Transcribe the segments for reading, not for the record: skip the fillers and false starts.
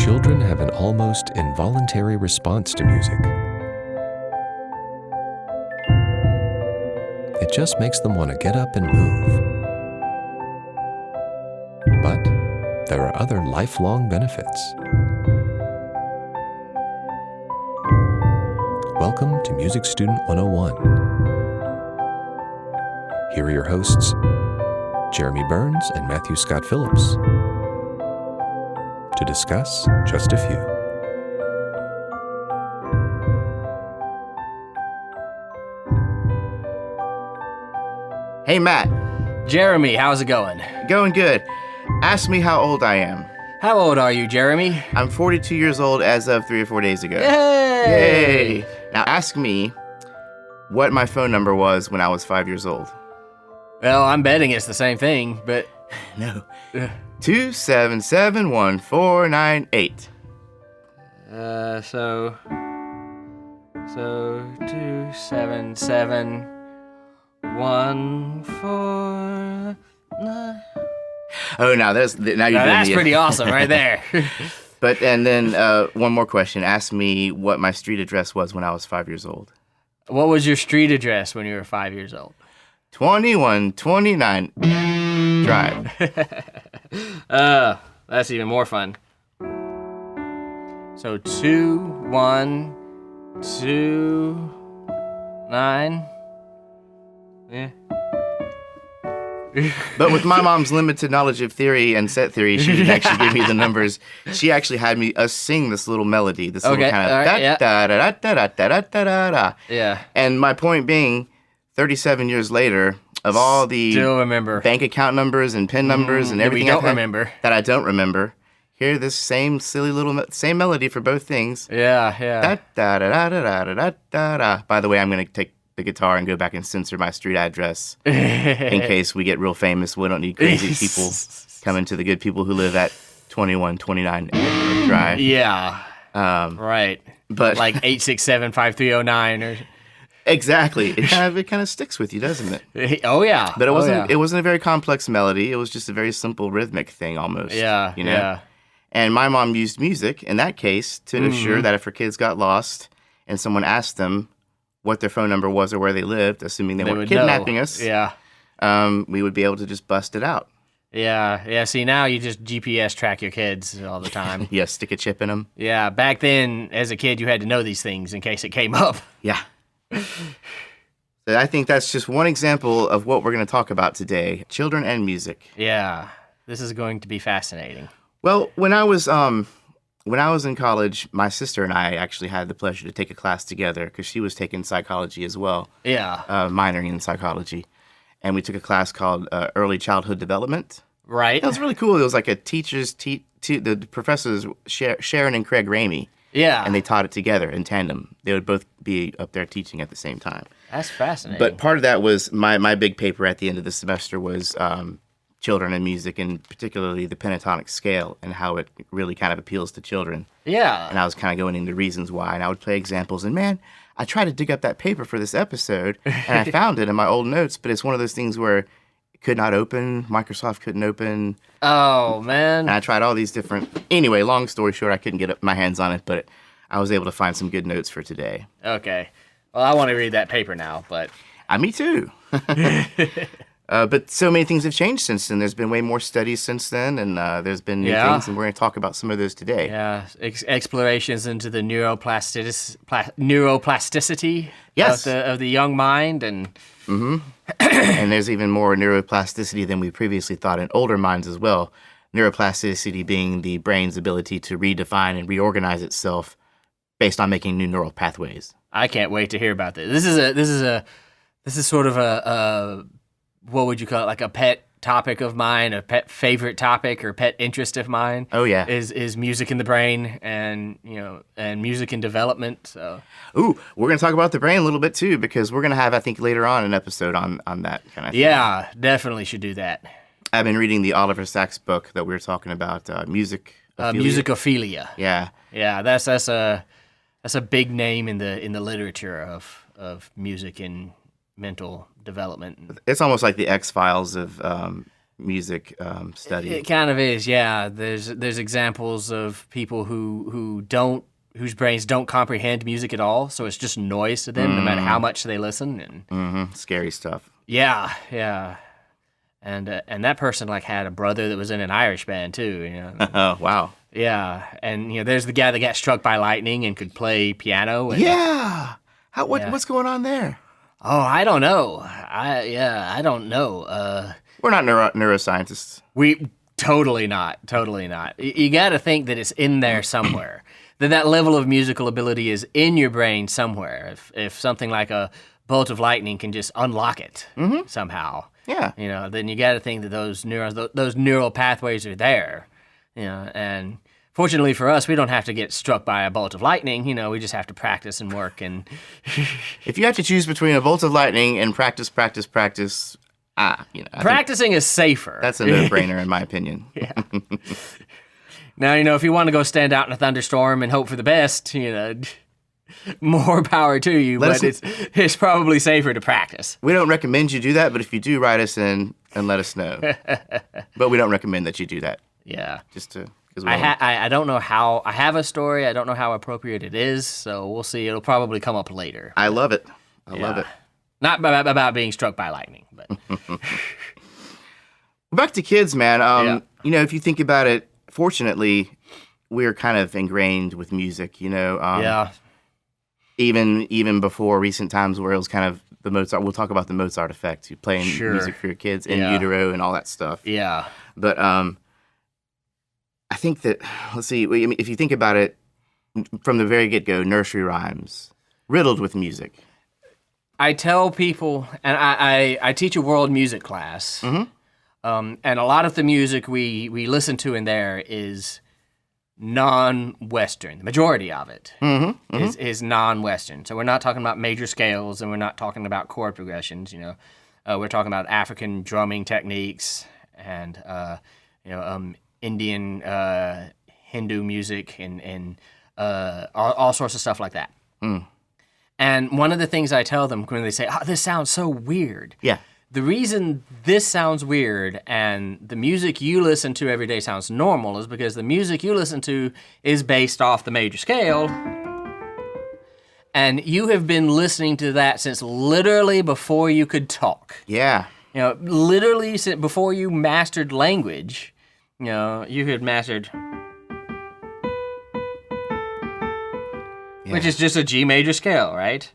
Children have an almost involuntary response to music. It just makes them want to get up and move. But there are other lifelong benefits. Welcome to Music Student 101. Here are your hosts, Jeremy Burns and Matthew Scott Phillips, to discuss just a few. Hey, Matt. Jeremy, how's it going? Going good. Ask me how old I am. How old are you, Jeremy? I'm 42 years old as of 3 or 4 days ago. Yay! Yay! Now ask me what my phone number was when I was 5 years old. Well, I'm betting it's the same thing, but... No. 2771498. So 277149. Oh, now you're doing That's pretty awesome right there. But and then one more question. Ask me what my street address was when I was 5 years old. What was your street address when you were 5 years old? 2129 Drive. That's even more fun. So 2129. Yeah. But with my mom's limited knowledge of theory and set theory, she didn't actually give me the numbers. She actually had me sing this little melody, this little kind of da da da da da da da da da. Yeah. And my point being, 37 years later, of all the Still remember bank account numbers and PIN numbers and everything that I don't remember, hear this same silly little same melody for both things. Yeah. Da da da da da da da da da. By the way, I'm gonna take the guitar and go back and censor my street address in case we get real famous. We don't need crazy people coming to the good people who live at 2129 Drive. Yeah. Right. But like 867-5309 or exactly. It kind of sticks with you, doesn't it? Oh yeah. But it wasn't a very complex melody. It was just a very simple rhythmic thing almost. Yeah. You know? Yeah. And my mom used music in that case to ensure that if her kids got lost and someone asked them what their phone number was or where they lived, assuming they weren't kidnapping us, we would be able to just bust it out. Yeah. See, now you just GPS track your kids all the time. Yeah, stick a chip in them. Yeah, back then, as a kid, you had to know these things in case it came up. Yeah. So I think that's just one example of what we're going to talk about today, children and music. Yeah, this is going to be fascinating. Well, when I was in college, my sister and I actually had the pleasure to take a class together because she was taking psychology as well. Yeah. Minoring in psychology. And we took a class called Early Childhood Development. Right. It was really cool. It was like a the professors, Sharon and Craig Ramey. Yeah. And they taught it together in tandem. They would both be up there teaching at the same time. That's fascinating. But part of that was my big paper at the end of the semester was children and music, and particularly the pentatonic scale and how it really kind of appeals to children. Yeah. And I was kind of going into reasons why, and I would play examples. And man, I tried to dig up that paper for this episode, and I found it in my old notes, but it's one of those things where it could not open, Microsoft couldn't open. Oh, man. And I tried all these different... Anyway, long story short, I couldn't get my hands on it, but I was able to find some good notes for today. Okay. Well, I want to read that paper now, but... Me too. But so many things have changed since then. There's been way more studies since then, and there's been new things, and we're going to talk about some of those today. Yeah, explorations into the neuroplasticity of the young mind, and and there's even more neuroplasticity than we previously thought in older minds as well. Neuroplasticity being the brain's ability to redefine and reorganize itself based on making new neural pathways. I can't wait to hear about this. This is sort of a what would you call it? Like a pet topic of mine, a pet favorite topic or pet interest of mine. Oh yeah, is music in the brain and music in development. So we're gonna talk about the brain a little bit too, because we're gonna have, I think, later on an episode on that kind of thing. Yeah, definitely should do that. I've been reading the Oliver Sacks book that we were talking about, music. Musicophilia. Yeah. That's a big name in the literature of music and mental development. It's almost like the X-Files of music study. It kind of is, yeah. There's examples of people whose brains don't comprehend music at all, so it's just noise to them, no matter how much they listen. And Scary stuff. yeah, and that person like had a brother that was in an Irish band too. Oh, wow. Yeah, and there's the guy that got struck by lightning and could play piano. And, Yeah. What's going on there? Oh, I don't know. I don't know. We're not neuroscientists. We totally not. You got to think that it's in there somewhere. that level of musical ability is in your brain somewhere. If something like a bolt of lightning can just unlock it somehow, Yeah. then you got to think that those neurons, those neural pathways are there. And fortunately for us, we don't have to get struck by a bolt of lightning. We just have to practice and work. And If you have to choose between a bolt of lightning and practice, I practicing is safer. That's a no-brainer in my opinion. Yeah. Now, if you want to go stand out in a thunderstorm and hope for the best, more power to you. But it's probably safer to practice. We don't recommend you do that, but if you do, write us in and let us know. But we don't recommend that you do that. Yeah. Just to... I don't know how. I have a story. I don't know how appropriate it is, so we'll see. It'll probably come up later. I love it. I love it. Not about being struck by lightning, but... Back to kids, man. If you think about it, fortunately, we're kind of ingrained with music, yeah. Even before recent times where it was kind of the Mozart. We'll talk about the Mozart effect. You playing music for your kids in utero and all that stuff. Yeah. But I think that, let's see, if you think about it, from the very get-go, nursery rhymes, riddled with music. I tell people, and I teach a world music class, and a lot of the music we listen to in there is non-Western. The majority of it is non-Western. So we're not talking about major scales, and we're not talking about chord progressions. We're talking about African drumming techniques and Indian Hindu music and all sorts of stuff like that. And one of the things I tell them when they say, "Oh, this sounds so weird." Yeah. The reason this sounds weird and the music you listen to every day sounds normal is because the music you listen to is based off the major scale. And you have been listening to that since literally before you could talk. Yeah. Literally since before you mastered language, you had mastered... Which is just a G major scale, right?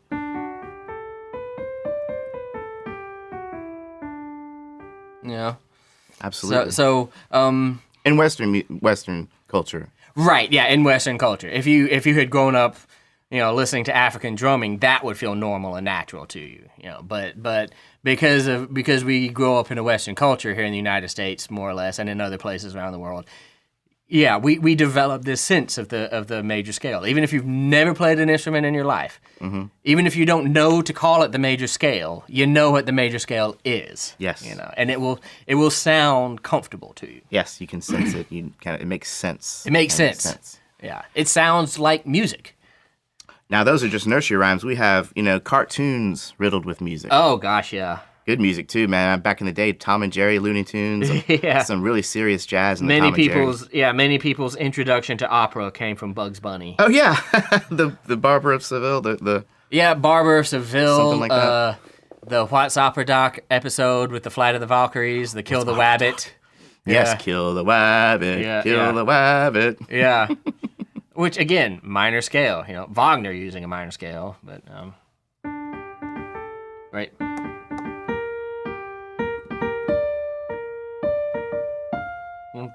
Absolutely. So in Western culture. Right, yeah, in Western culture. If you had grown up, listening to African drumming, that would feel normal and natural to you. But because we grow up in a Western culture here in the United States, more or less, and in other places around the world, yeah, we develop this sense of the major scale. Even if you've never played an instrument in your life, even if you don't know to call it the major scale, you know what the major scale is. Yes. And it will sound comfortable to you. Yes, you can sense it. It makes sense. It makes sense. Yeah, it sounds like music. Now those are just nursery rhymes. We have cartoons riddled with music. Oh gosh, yeah. Good music too, man. Back in the day, Tom and Jerry, Looney Tunes, some really serious jazz in the Tom and Jerry. Many people's introduction to opera came from Bugs Bunny. Oh yeah, the Barber of Seville, Barber of Seville, something like that. The What's Opera Doc episode with the Flight of the Valkyries, the Kill the Wabbit. Yes, kill the wabbit, kill the wabbit. Yeah, which again, minor scale. Wagner using a minor scale, but right.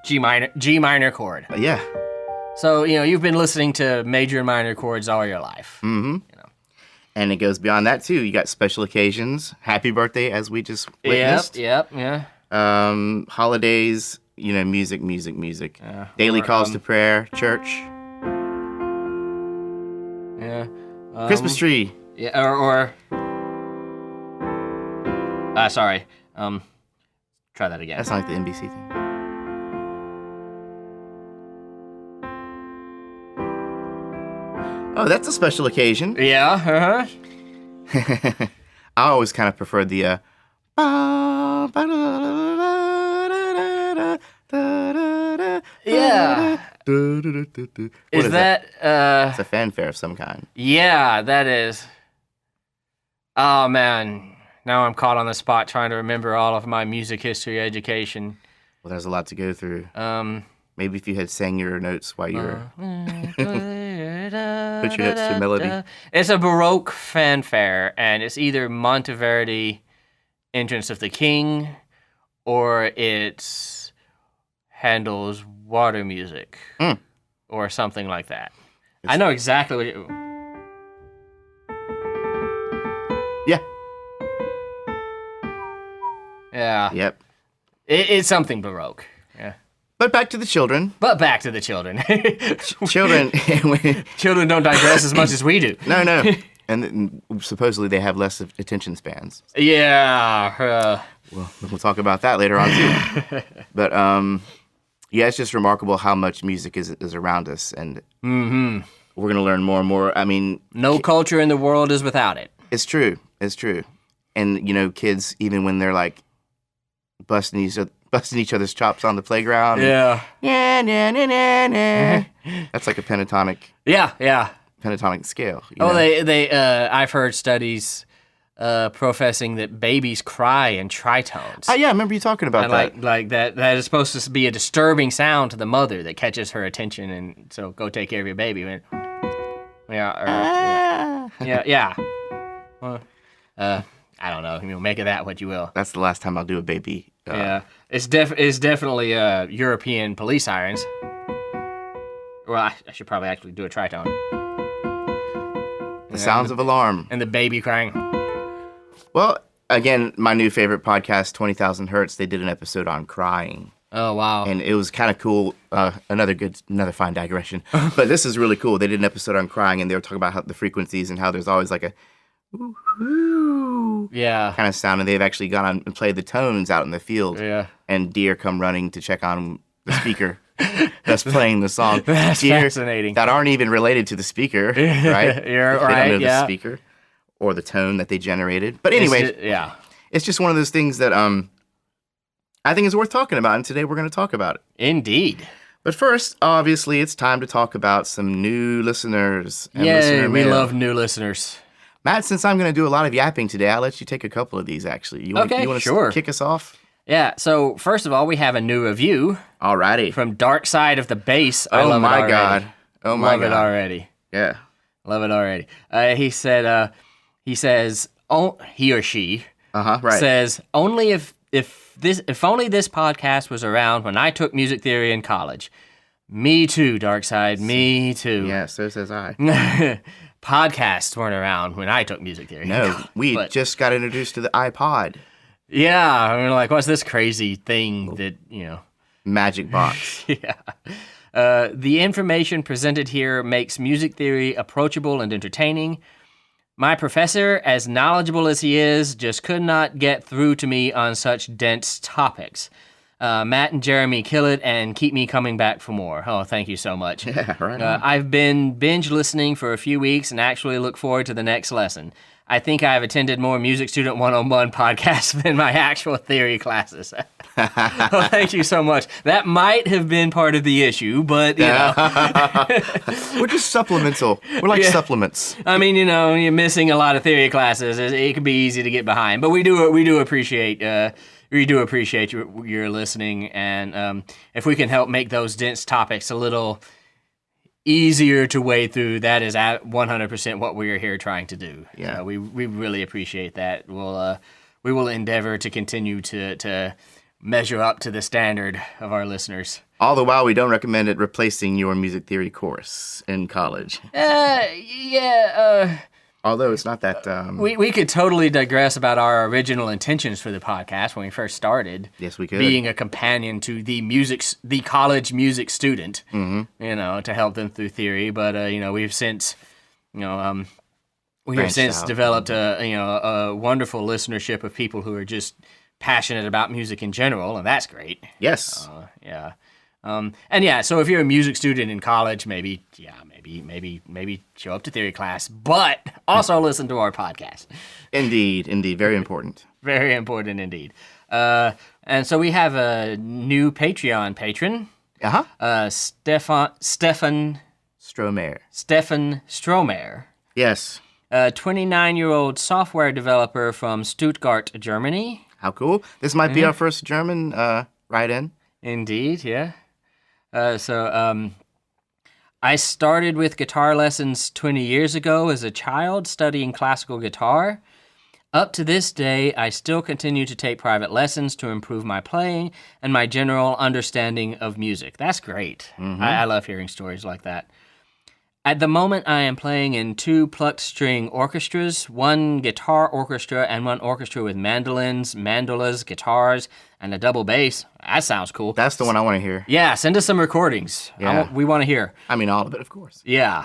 G minor chord. Yeah. So, you've been listening to major and minor chords all your life. Mm-hmm. And it goes beyond that, too. You got special occasions. Happy birthday, as we just witnessed. Yep. Holidays, music. Daily calls to prayer, church. Yeah. Christmas tree. Yeah, or sorry. Try that again. That's not like the NBC thing. Oh, that's a special occasion. Yeah, I always kind of preferred the Yeah. What Is that It's a fanfare of some kind. yeah, that is. Oh man. Now I'm caught on the spot trying to remember all of my music history education. Well, there's a lot to go through. Maybe if you had sang your notes while you were put your notes to melody. It's a Baroque fanfare, and it's either Monteverdi Entrance of the King, or it's Handel's Water Music, or something like that. I know exactly what it... Yeah. Yeah. Yep. It's something Baroque. Yeah. But back to the children. But back to the children. Children. Children don't digress as much as we do. No. And supposedly they have less attention spans. Yeah. Well, we'll talk about that later on too. But yeah, it's just remarkable how much music is around us, and we're gonna learn more and more. I mean, no culture in the world is without it. It's true. And you know, kids, even when they're like busting each other's chops on the playground. Yeah. That's like a pentatonic. Yeah. Pentatonic scale. They I've heard studies professing that babies cry in tritones. Yeah, I remember you talking about that. Like that is supposed to be a disturbing sound to the mother that catches her attention, and so go take care of your baby. Yeah. I don't know. Make of that what you will. That's the last time I'll do a baby. Yeah, it's definitely European police sirens. Well, I should probably actually do a tritone. The sounds of alarm. And the baby crying. Well, again, my new favorite podcast, 20,000 Hertz, they did an episode on crying. Oh, wow. And it was kind of cool. Another fine digression. But this is really cool. They did an episode on crying, and they were talking about how the frequencies and how there's always like a ooh, yeah, kind of sound. And they've actually gone on and played the tones out in the field. Yeah. And deer come running to check on the speaker that's playing the song. That's deer fascinating. That aren't even related to the speaker, right? You're they right, don't know yeah. the speaker or the tone that they generated. But anyway, it's just one of those things that I think is worth talking about, and today we're going to talk about it. Indeed. But first, obviously, it's time to talk about some new listeners. And Yay, we love new listeners. Matt, since I'm going to do a lot of yapping today, I'll let you take a couple of these, actually. You want sure. to kick us off? Yeah, so first of all, we have a new review. Alrighty. From Dark Side of the Bass. I love love it already. Oh, my God. Love it already. Yeah. Love it already. He says, he or she right. says, only if only this podcast was around when I took music theory in college. Me too, Dark Side. Me too. Yeah, so says I. Podcasts weren't around when I took music theory. No, we just got introduced to the iPod. Yeah, we're like, what's this crazy thing that, Magic box. Yeah. The information presented here makes music theory approachable and entertaining. My professor, as knowledgeable as he is, just could not get through to me on such dense topics. Matt and Jeremy kill it and keep me coming back for more. Oh, thank you so much. Yeah, right. I've been binge listening for a few weeks and actually look forward to the next lesson. I think I've attended more Music Student 101 podcasts than my actual theory classes. Well, thank you so much. That might have been part of the issue, but, We're just supplemental. We're like supplements. I mean, you're missing a lot of theory classes. It can be easy to get behind, but we do appreciate your listening, and if we can help make those dense topics a little easier to wade through, that is at 100% what we are here trying to do. Yeah, we really appreciate that. We will endeavor to continue to measure up to the standard of our listeners. All the while, we don't recommend it replacing your music theory course in college. Although it's not that... We could totally digress about our original intentions for the podcast when we first started. Yes, we could. Being a companion to the college music student, to help them through theory. But, we've since, developed a wonderful listenership of people who are just passionate about music in general, and that's great. Yes. So if you're a music student in college, maybe show up to theory class, but also listen to our podcast. Indeed, very important. Very important indeed. And so we have a new Patreon patron. Stefan Strohmeyer. Yes. A 29-year-old software developer from Stuttgart, Germany. How cool. This might be our first German write-in. Indeed, yeah. I started with guitar lessons 20 years ago as a child studying classical guitar. Up to this day, I still continue to take private lessons to improve my playing and my general understanding of music. That's great. I love hearing stories like that. At the moment, I am playing in 2 plucked string orchestras, 1 guitar orchestra and 1 orchestra with mandolins, mandolas, guitars, and a double bass. That sounds cool. That's the one I want to hear. Yeah, send us some recordings. Yeah. We want to hear. I mean, all of it, of course. Yeah.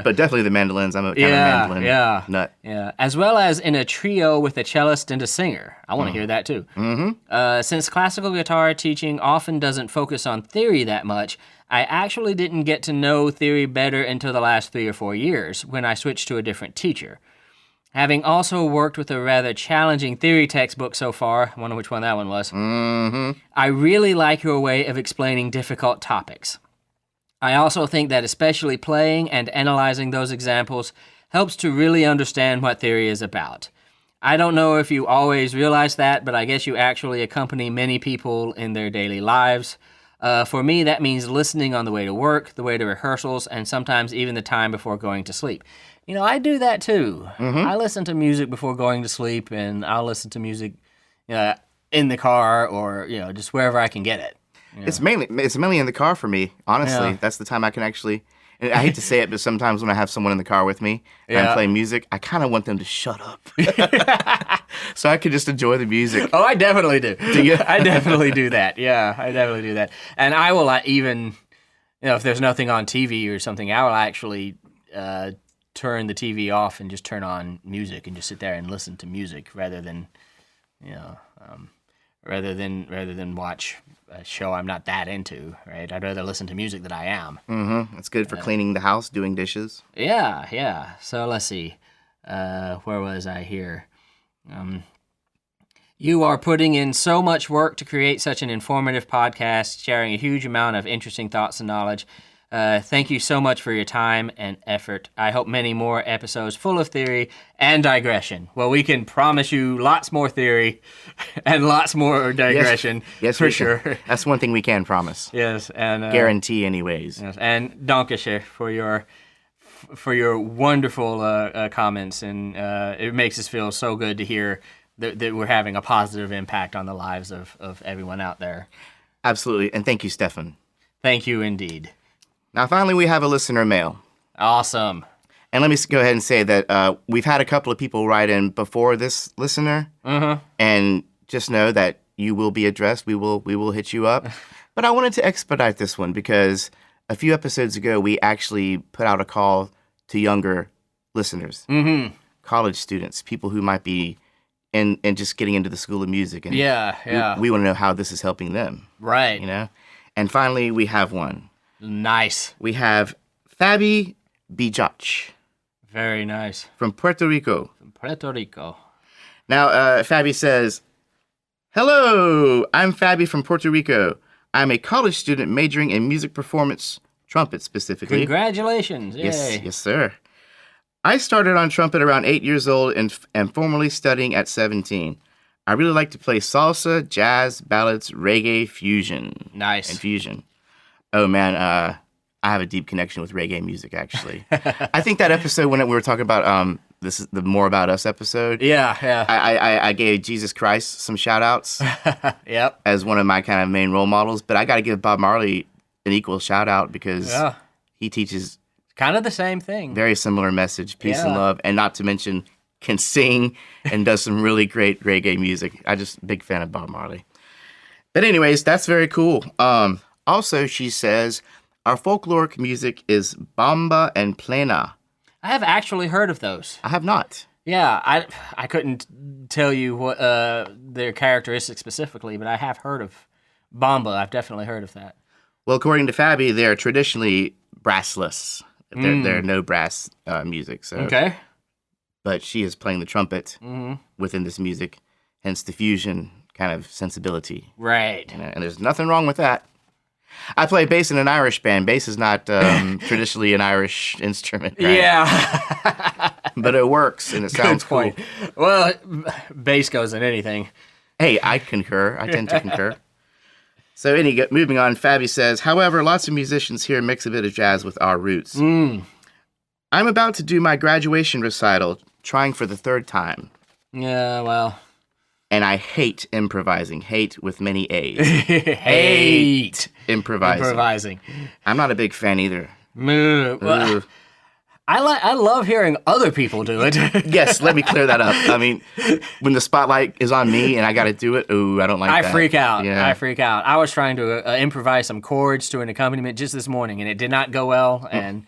But definitely the mandolins. I'm a kind of mandolin nut. Yeah, as well as in a trio with a cellist and a singer. I want to hear that too. Since classical guitar teaching often doesn't focus on theory that much, I actually didn't get to know theory better until the last 3 or 4 years when I switched to a different teacher. Having also worked with a rather challenging theory textbook so far, I wonder which one that one was, I really like your way of explaining difficult topics. I also think that especially playing and analyzing those examples helps to really understand what theory is about. I don't know if you always realize that, but I guess you actually accompany many people in their daily lives. For me, that means listening on the way to work, the way to rehearsals, and sometimes even the time before going to sleep. You know, I do that too. I listen to music before going to sleep, and I'll listen to music in the car or, just wherever I can get it. It's mainly in the car for me, honestly. Yeah. That's the time I can actually... And I hate to say it, but sometimes when I have someone in the car with me and I'm playing music, I kind of want them to shut up. So I can just enjoy the music. Oh, I definitely do. Do you? I definitely do that. Yeah, I definitely do that. And I will even, if there's nothing on TV or something, I will actually turn the TV off and just turn on music and just sit there and listen to music rather than watch a show I'm not that into, right? I'd rather listen to music that I am. It's good for cleaning the house, doing dishes. Yeah. So let's see. Where was I here? You are putting in so much work to create such an informative podcast, sharing a huge amount of interesting thoughts and knowledge. Thank you so much for your time and effort. I hope many more episodes full of theory and digression. Well, we can promise you lots more theory and lots more digression. Yes, for sure. That's one thing we can promise. Yes, and guarantee, anyways. Yes, and Dankeschön for your wonderful comments, and it makes us feel so good to hear that we're having a positive impact on the lives of everyone out there. Absolutely, and thank you, Stefan. Thank you indeed. Now, finally, we have a listener mail. Awesome. And let me go ahead and say that we've had a couple of people write in before this listener, and just know that you will be addressed. We will hit you up. But I wanted to expedite this one because a few episodes ago, we actually put out a call to younger listeners, college students, people who might be in just getting into the School of Music. And we want to know how this is helping them. Right. And finally, we have one. Nice. We have Fabi Bijach. Very nice. From Puerto Rico. Now, Fabi says, "Hello, I'm Fabi from Puerto Rico. I'm a college student majoring in music performance, trumpet specifically." Congratulations. Yay. Yes, sir. I started on trumpet around 8 years old and formally studying at 17. I really like to play salsa, jazz, ballads, reggae, fusion. Nice. And fusion. Oh, man, I have a deep connection with reggae music, actually. I think that episode when we were talking about this is the More About Us episode. Yeah. I gave Jesus Christ some shout-outs. Yep. As one of my kind of main role models. But I got to give Bob Marley an equal shout-out because he teaches... kind of the same thing. Very similar message, peace and love. And not to mention, can sing and does some really great reggae music. I just big fan of Bob Marley. But anyways, that's very cool. Also, she says, our folkloric music is bamba and plena. I have actually heard of those. I have not. Yeah, I couldn't tell you what their characteristics specifically, but I have heard of bamba. I've definitely heard of that. Well, according to Fabi, they're traditionally brassless. They're no brass music. So. Okay. But she is playing the trumpet within this music, hence the fusion kind of sensibility. Right. And there's nothing wrong with that. I play bass in an Irish band. Bass is not traditionally an Irish instrument, right? Yeah. But it works, and it sounds cool. Well, bass goes in anything. Hey, I concur. I tend to concur. So moving on, Fabi says, however, lots of musicians here mix a bit of jazz with our roots. I'm about to do my graduation recital, trying for the third time. Yeah, well. And I hate improvising. Hate with many A's. Hate improvising. I'm not a big fan either. Well, I love hearing other people do it. Yes, let me clear that up. I mean, when the spotlight is on me and I got to do it, I don't like that. I freak out. Yeah. I freak out. I was trying to improvise some chords to an accompaniment just this morning, and it did not go well. And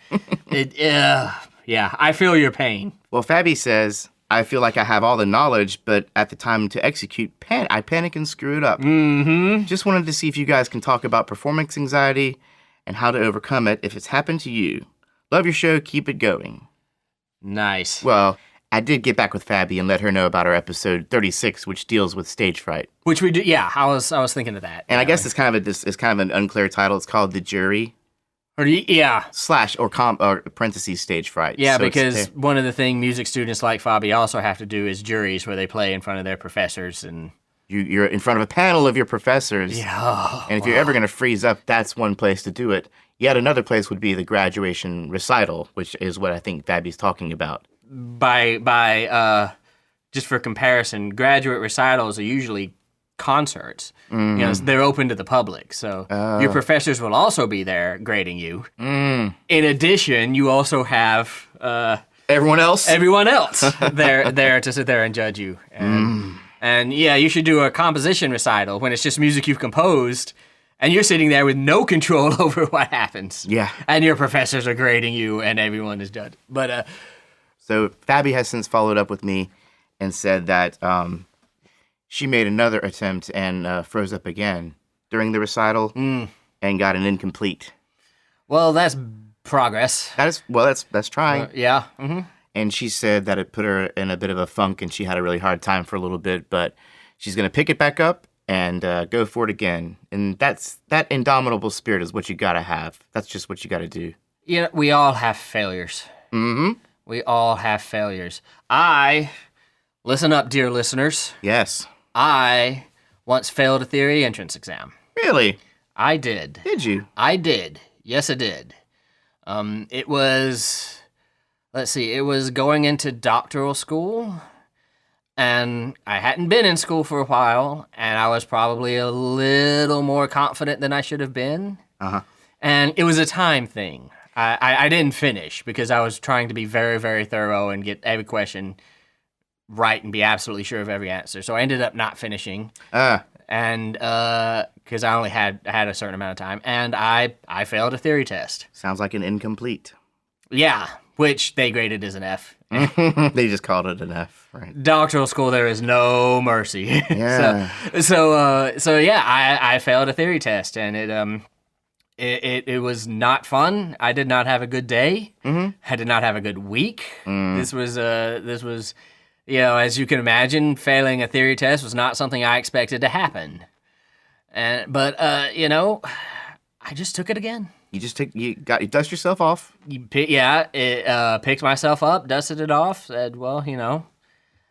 I feel your pain. Well, Fabi says, I feel like I have all the knowledge, but at the time to execute, I panic and screw it up. Mm-hmm. Just wanted to see if you guys can talk about performance anxiety and how to overcome it if it's happened to you. Love your show. Keep it going. Nice. Well, I did get back with Fabi and let her know about our episode 36, which deals with stage fright. Which we do. Yeah, I was thinking of that. And I guess it's kind of an unclear title. It's called The Jury. Or parentheses stage fright. Yeah, so because one of the things music students like Fabi also have to do is juries where they play in front of their professors and. You're in front of a panel of your professors. Yeah. And if you're ever going to freeze up, that's one place to do it. Yet another place would be the graduation recital, which is what I think Fabi's talking about. Just for comparison, graduate recitals are usually concerts. Mm. You know, they're open to the public, so your professors will also be there grading you. Mm. In addition, you also have everyone else there to sit there and judge you. And yeah, you should do a composition recital when it's just music you've composed. And you're sitting there with no control over what happens. Yeah. And your professors are grading you, and everyone is judged. But so Fabi has since followed up with me and said that she made another attempt and froze up again during the recital and got an incomplete. Well, that's progress. That's trying. Yeah. Mm-hmm. And she said that it put her in a bit of a funk, and she had a really hard time for a little bit. But she's going to pick it back up and go for it again. And that indomitable spirit is what you gotta have. That's just what you gotta do. Yeah, we all have failures. Mm-hmm. We all have failures. Listen up, dear listeners. Yes. I once failed a theory entrance exam. Really? I did. Did you? I did. Yes, I did. It was going into doctoral school. And I hadn't been in school for a while, and I was probably a little more confident than I should have been. Uh-huh. And it was a time thing. I didn't finish because I was trying to be very, very thorough and get every question right and be absolutely sure of every answer. So I ended up not finishing. And because I only had a certain amount of time, and I failed a theory test. Sounds like an incomplete. Yeah, which they graded as an F. They just called it an F, right? Doctoral school, there is no mercy. Yeah. So yeah, I failed a theory test, and it was not fun. I did not have a good day. Mm-hmm. I did not have a good week. This was as you can imagine, failing a theory test was not something I expected to happen. But I just took it again. You dust yourself off. Picked myself up, dusted it off, said, well,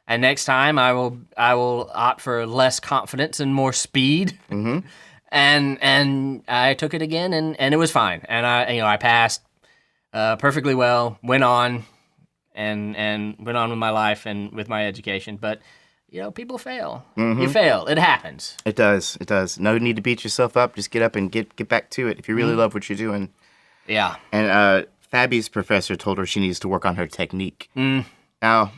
and next time I will opt for less confidence and more speed. Mm-hmm. And I took it again, and it was fine. And I passed perfectly well, went on and went on with my life and with my education. But people fail. Mm-hmm. You fail. It happens. It does. No need to beat yourself up. Just get up and get back to it if you really love what you're doing. Yeah. And Fabi's professor told her she needs to work on her technique. Now,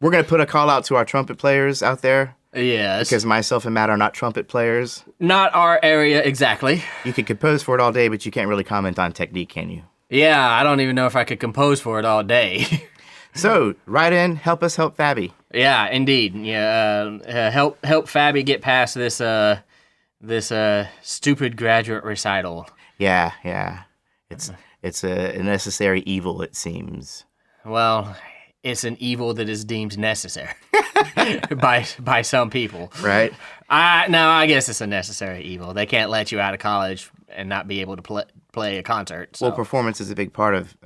we're going to put a call out to our trumpet players out there. Yes. Because myself and Matt are not trumpet players. Not our area exactly. You can compose for it all day, but you can't really comment on technique, can you? Yeah, I don't even know if I could compose for it all day. So, write in, help us help Fabi. Yeah, indeed. Yeah, help Fabi get past this stupid graduate recital. Yeah. It's a necessary evil, it seems. Well, it's an evil that is deemed necessary by some people. Right. I guess it's a necessary evil. They can't let you out of college not be able to play a concert. So. Well, performance is a big part of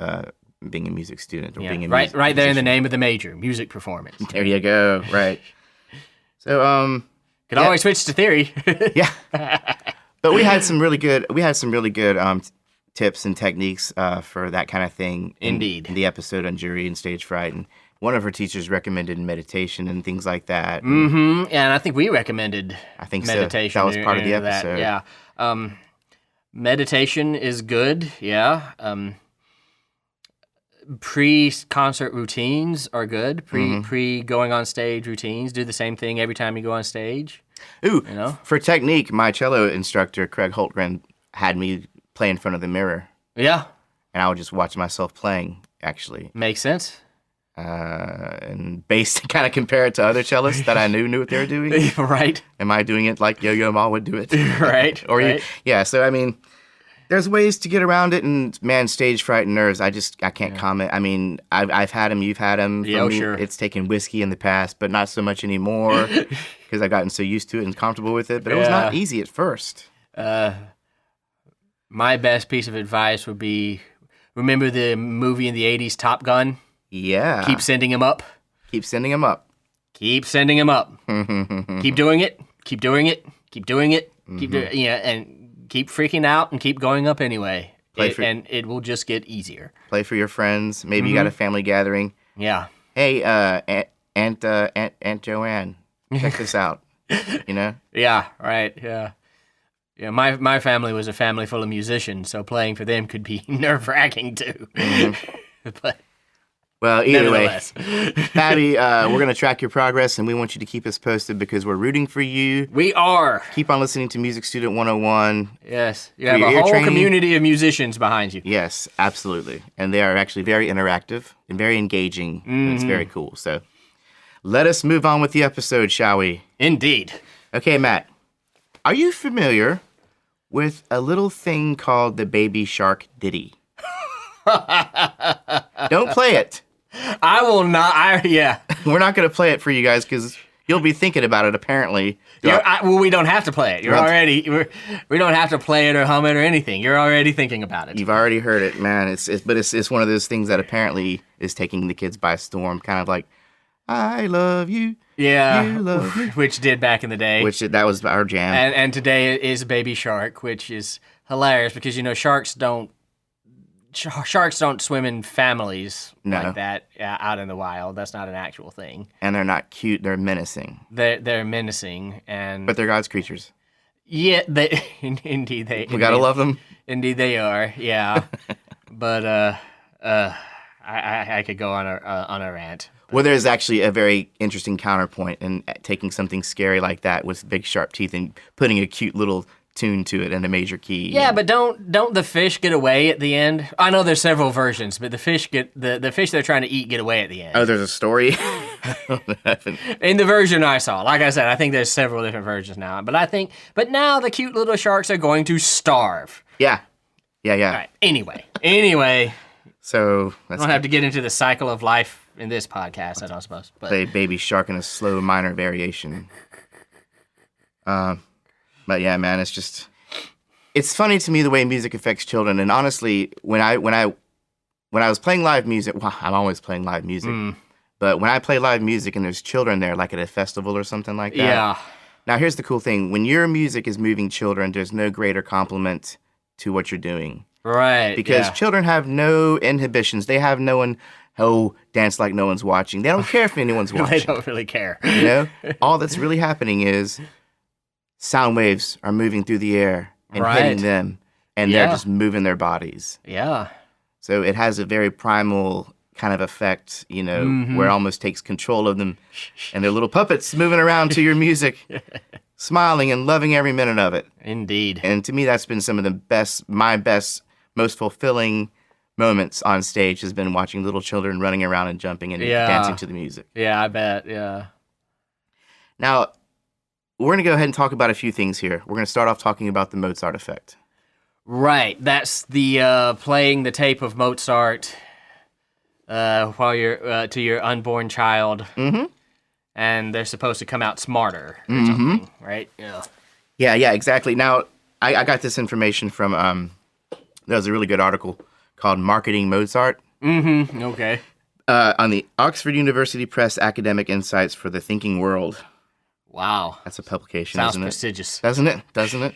being a music student or being a right there in the musician. name of the major, music performance. There you go. Right. So Could always switch to theory. yeah. But we had some really good tips and techniques for that kind of thing. Indeed. In the episode on jury and stage fright, and one of her teachers recommended meditation and things like that. Mm-hmm. And I think we recommended I think meditation. So. That was part of the that. episode. Yeah. Meditation is good. Yeah. Pre-concert routines are good. Pre going on stage routines. Do the same thing every time you go on stage. Ooh, you know? For technique, my cello instructor, Craig Holtgren, had me play in front of the mirror. Yeah. And I would just watch myself playing, actually. Makes sense. And kind of compare it to other cellists that I knew what they were doing. Right. Am I doing it like Yo-Yo Ma would do it? Right. Or right. Yeah, so I mean, there's ways to get around it, and man, stage fright and nerves, I can't comment. I mean, I've had them, you've had them. Yeah, sure. It's taken whiskey in the past, but not so much anymore because I've gotten so used to it and comfortable with it. But it was not easy at first. My best piece of advice would be, remember the movie in the 80s, Top Gun? Yeah. Keep sending him up. Keep sending them up. Keep sending him up. Keep doing it. Keep doing it. Keep doing it. Keep doing it. Yeah, and keep freaking out and keep going up anyway. And it will just get easier. Play for your friends. Maybe you got a family gathering. Yeah. Hey, Aunt Joanne, check this out. You know? Yeah, right. Yeah. Yeah, my family was a family full of musicians, so playing for them could be nerve-wracking too. But well, either way, Patty, we're going to track your progress, and we want you to keep us posted because we're rooting for you. We are. Keep on listening to Music Student 101. Yes, you have a whole community of musicians behind you. Yes, absolutely. And they are actually very interactive and very engaging, and it's very cool. So let us move on with the episode, shall we? Indeed. Okay, Matt, are you familiar with a little thing called the Baby Shark Ditty? Don't play it. I will not. Yeah. We're not going to play it for you guys because you'll be thinking about it, apparently. Well, we don't have to play it. We don't have to play it or hum it or anything. You're already thinking about it. You've already heard it, man. It's one of those things that apparently is taking the kids by storm. Kind of like, I love you. Yeah. You love me. Which did back in the day. That was our jam. And today is Baby Shark, which is hilarious because, sharks don't swim in families like that out in the wild. That's not an actual thing. And they're not cute. They're menacing. They're menacing, but they're God's creatures. Yeah, indeed they. We gotta love them. Indeed they are. Yeah, but I could go on a rant. Well, there's actually a very interesting counterpoint in taking something scary like that with big sharp teeth and putting a cute little tune to it in a major key. Yeah, but don't the fish get away at the end? I know there's several versions, but the fish they're trying to eat get away at the end. Oh, there's a story? In the version I saw. Like I said, I think there's several different versions now. But now the cute little sharks are going to starve. Yeah. All right. Anyway. So I don't have to get into the cycle of life in this podcast, I don't suppose. But play Baby Shark in a slow minor variation. But yeah, man, it's funny to me the way music affects children. And honestly, when I was playing live music, well, I'm always playing live music. But when I play live music and there's children there, like at a festival or something like that. Yeah. Now, here's the cool thing. When your music is moving children, there's no greater compliment to what you're doing. Right. Because children have no inhibitions. They have no one, dance like no one's watching. They don't care if anyone's watching. They don't really care. All that's really happening is sound waves are moving through the air and hitting them, and they're just moving their bodies. Yeah. So it has a very primal kind of effect, where it almost takes control of them, and they're little puppets moving around to your music, smiling and loving every minute of it. Indeed. And to me, that's been some of my best, most fulfilling moments on stage has been watching little children running around and jumping and dancing to the music. Yeah, I bet, yeah. Now, we're going to go ahead and talk about a few things here. We're going to start off talking about the Mozart effect. Right. That's the playing the tape of Mozart while you're to your unborn child. Mm-hmm. And they're supposed to come out smarter or something, right? Yeah. Yeah, exactly. Now, I got this information from there was a really good article called "Marketing Mozart." Okay. On the Oxford University Press Academic Insights for the Thinking World. Wow. That's a publication, Sounds isn't it? prestigious. Doesn't it? Doesn't it?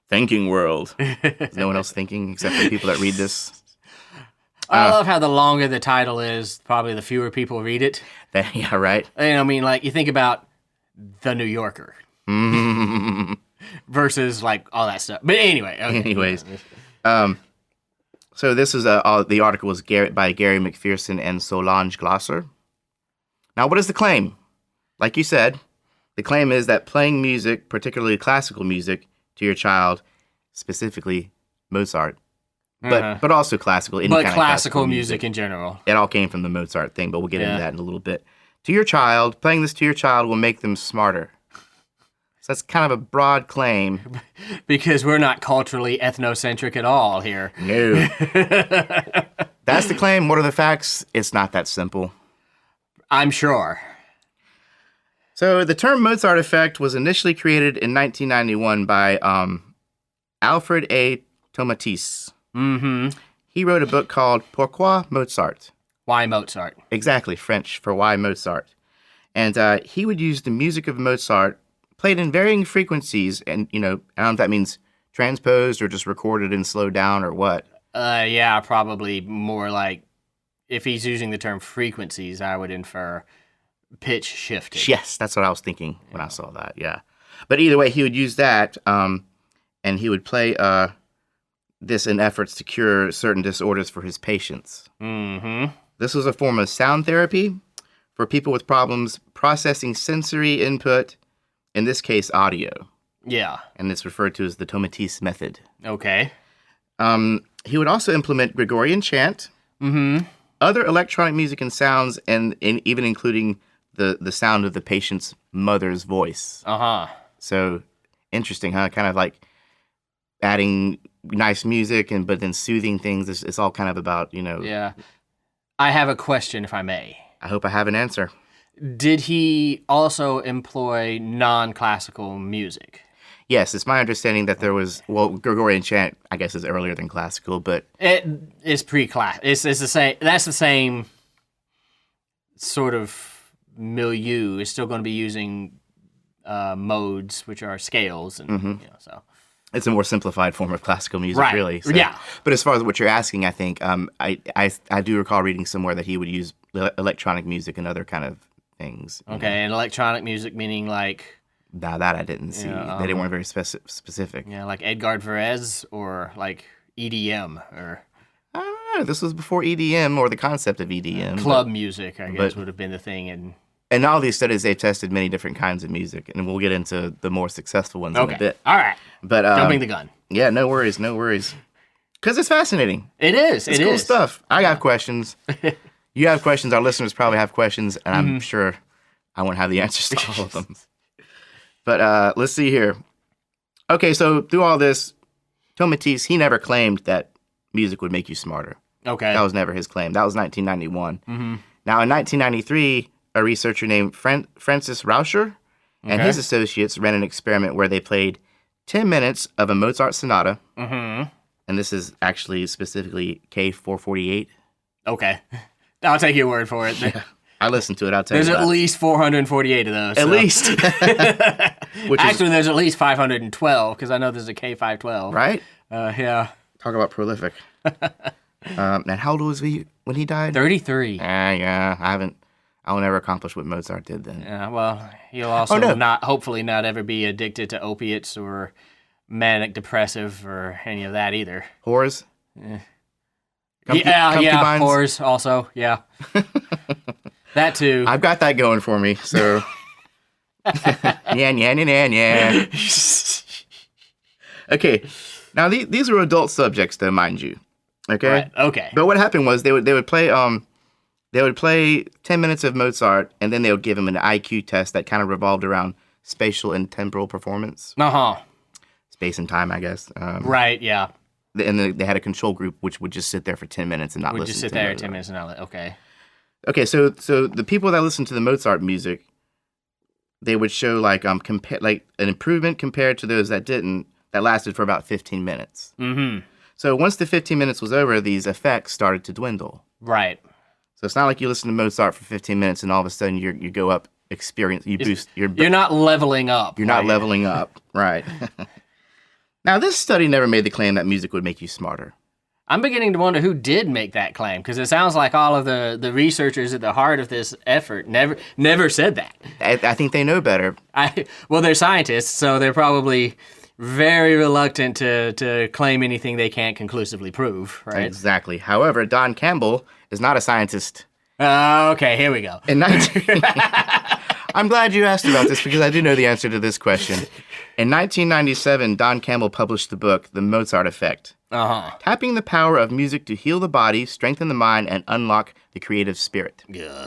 Thinking World. Is no one else thinking except for the people that read this? I love how the longer the title is, probably the fewer people read it. Yeah, right? I mean, like, you think about The New Yorker versus, like, all that stuff. But anyway. Okay. Anyways. So this is the article was by Gary McPherson and Solange Glasser. Now, what is the claim? Like you said, the claim is that playing music, particularly classical music, to your child, specifically Mozart, but also classical, any But kind of classical music in general. It all came from the Mozart thing, but we'll get into that in a little bit. To your child, playing this to your child will make them smarter. So that's kind of a broad claim. Because we're not culturally ethnocentric at all here. No. That's the claim. What are the facts? It's not that simple. I'm sure. So the term Mozart effect was initially created in 1991 by Alfred A. Tomatis. He wrote a book called Pourquoi Mozart? Why Mozart? Exactly, French for why Mozart. And he would use the music of Mozart played in varying frequencies, and, I don't know if that means transposed or just recorded and slowed down or what. Yeah, probably more like, if he's using the term frequencies, I would infer pitch shifted. Yes, that's what I was thinking when I saw that, yeah. But either way, he would use that, and he would play this in efforts to cure certain disorders for his patients. This was a form of sound therapy for people with problems processing sensory input, in this case, audio. Yeah. And it's referred to as the Tomatis method. Okay. He would also implement Gregorian chant, other electronic music and sounds, and even including the sound of the patient's mother's voice. So, interesting, huh? Kind of like adding nice music, but then soothing things. It's all kind of about, Yeah. I have a question, if I may. I hope I have an answer. Did he also employ non-classical music? Yes, it's my understanding that there was, Gregorian chant, I guess, is earlier than classical, but... It is pre-class. It's the same. That's the same sort of milieu. It's still going to be using modes, which are scales, and so... It's a more simplified form of classical music, really. So. Yeah. But as far as what you're asking, I think I do recall reading somewhere that he would use electronic music and other kind of things. Okay, and electronic music meaning like... Nah, that I didn't see. They weren't very specific. Yeah, like Edgar Varese or like EDM or... I don't know. This was before EDM or the concept of EDM. Club music, I guess, would have been the thing. And all these studies, they've tested many different kinds of music, and we'll get into the more successful ones in a bit. All right. But jumping the gun. Yeah, no worries. Because it's fascinating. It is. It's cool stuff. I got questions. You have questions. Our listeners probably have questions, and I'm sure I won't have the answers to all of them. But let's see here. Okay, so through all this, Tomatis, he never claimed that music would make you smarter. Okay. That was never his claim. That was 1991. Now, in 1993, a researcher named Francis Rauscher and his associates ran an experiment where they played 10 minutes of a Mozart sonata. And this is actually specifically K448. Okay. I'll take your word for it. Yeah. I listened to it. I'll tell There's you. There's at least 448 of those. At least. Actually, there's at least 512 because I know there's a K512. Right? Yeah. Talk about prolific. Now, how old was he when he died? 33. Yeah. I'll never accomplish what Mozart did then. Yeah, well, he'll also hopefully not ever be addicted to opiates or manic depressive or any of that either. Whores? Yeah, whores also, yeah. That too. I've got that going for me, so. Yeah. Okay, now these are adult subjects, though, mind you. Okay. Right. Okay. But what happened was they would play 10 minutes of Mozart, and then they would give him an IQ test that kind of revolved around spatial and temporal performance. Space and time, I guess. Right. Yeah. And they had a control group which would just sit there for 10 minutes and not listen to it. Would just sit there 10 minutes and not okay. Okay, so the people that listen to the Mozart music, they would show like an improvement compared to those that didn't, that lasted for about 15 minutes. Mm-hmm. So once the 15 minutes was over, these effects started to dwindle. Right. So it's not like you listen to Mozart for 15 minutes and all of a sudden you go up You're not leveling up. You're not leveling up, right. Now, this study never made the claim that music would make you smarter. I'm beginning to wonder who did make that claim, because it sounds like all of the researchers at the heart of this effort never said that. I think they know better. Well, they're scientists, so they're probably very reluctant to claim anything they can't conclusively prove, right? Exactly. However, Don Campbell is not a scientist. Okay, here we go. I'm glad you asked about this because I do know the answer to this question. In 1997, Don Campbell published the book, The Mozart Effect. Tapping the power of music to heal the body, strengthen the mind, and unlock the creative spirit. Yeah.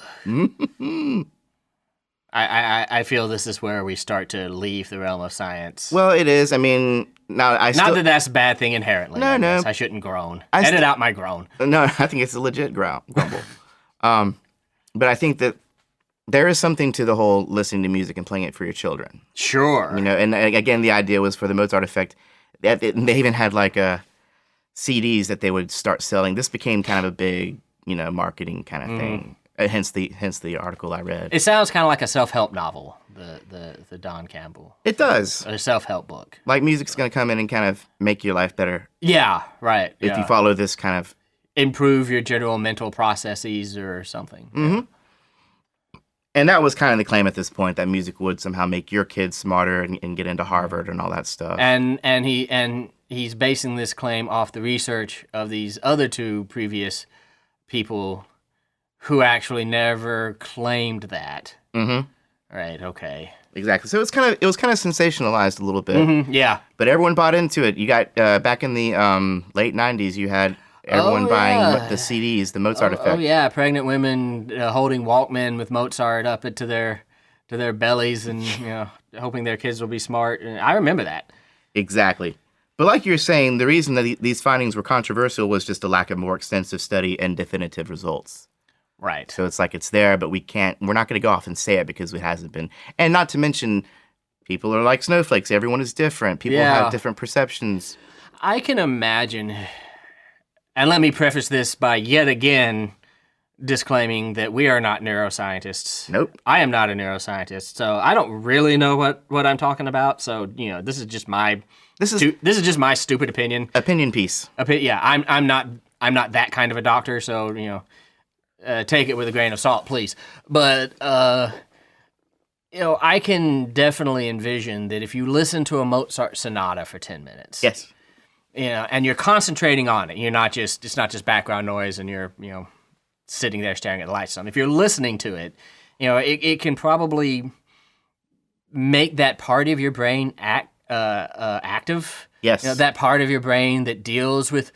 I feel this is where we start to leave the realm of science. Well, it is. I mean, now not that that's a bad thing inherently. No. I shouldn't groan. Edit out my groan. No, I think it's a legit grumble. But I think that there is something to the whole listening to music and playing it for your children. Sure. You know, and again, the idea was for the Mozart Effect. They even had like CDs that they would start selling. This became kind of a big, marketing kind of thing. Hence the article I read. It sounds kind of like a self-help novel, the Don Campbell. It does. A self-help book. Like music's going to come in and kind of make your life better. Yeah, right. If you follow this kind of... Improve your general mental processes or something. Mm-hmm. Yeah. And that was kind of the claim at this point, that music would somehow make your kids smarter and get into Harvard and all that stuff. And he's basing this claim off the research of these other two previous people who actually never claimed that. Mm-hmm. Right. Okay. Exactly. So it was kind of sensationalized a little bit. Mm-hmm. Yeah. But everyone bought into it. You got back in the late '90s, you had everyone buying the CDs, the Mozart Effect. Oh yeah, pregnant women holding Walkman with Mozart up to their bellies, and hoping their kids will be smart. And I remember that. Exactly. But like you're saying, the reason that these findings were controversial was just a lack of more extensive study and definitive results. Right. So it's like it's there, but we're not going to go off and say it because it hasn't been. And not to mention, people are like snowflakes. Everyone is different. People have different perceptions. I can imagine, and let me preface this by yet again disclaiming that we are not neuroscientists. Nope. I am not a neuroscientist, so I don't really know what I'm talking about. So, this is just my stupid opinion. Opinion piece. Yeah, I'm not that kind of a doctor, so, take it with a grain of salt, please. But, I can definitely envision that if you listen to a Mozart sonata for 10 minutes. Yes. And you're concentrating on it. It's not just background noise and you're, sitting there staring at the lights. If you're listening to it, it can probably make that part of your brain active. Yes. That part of your brain that deals with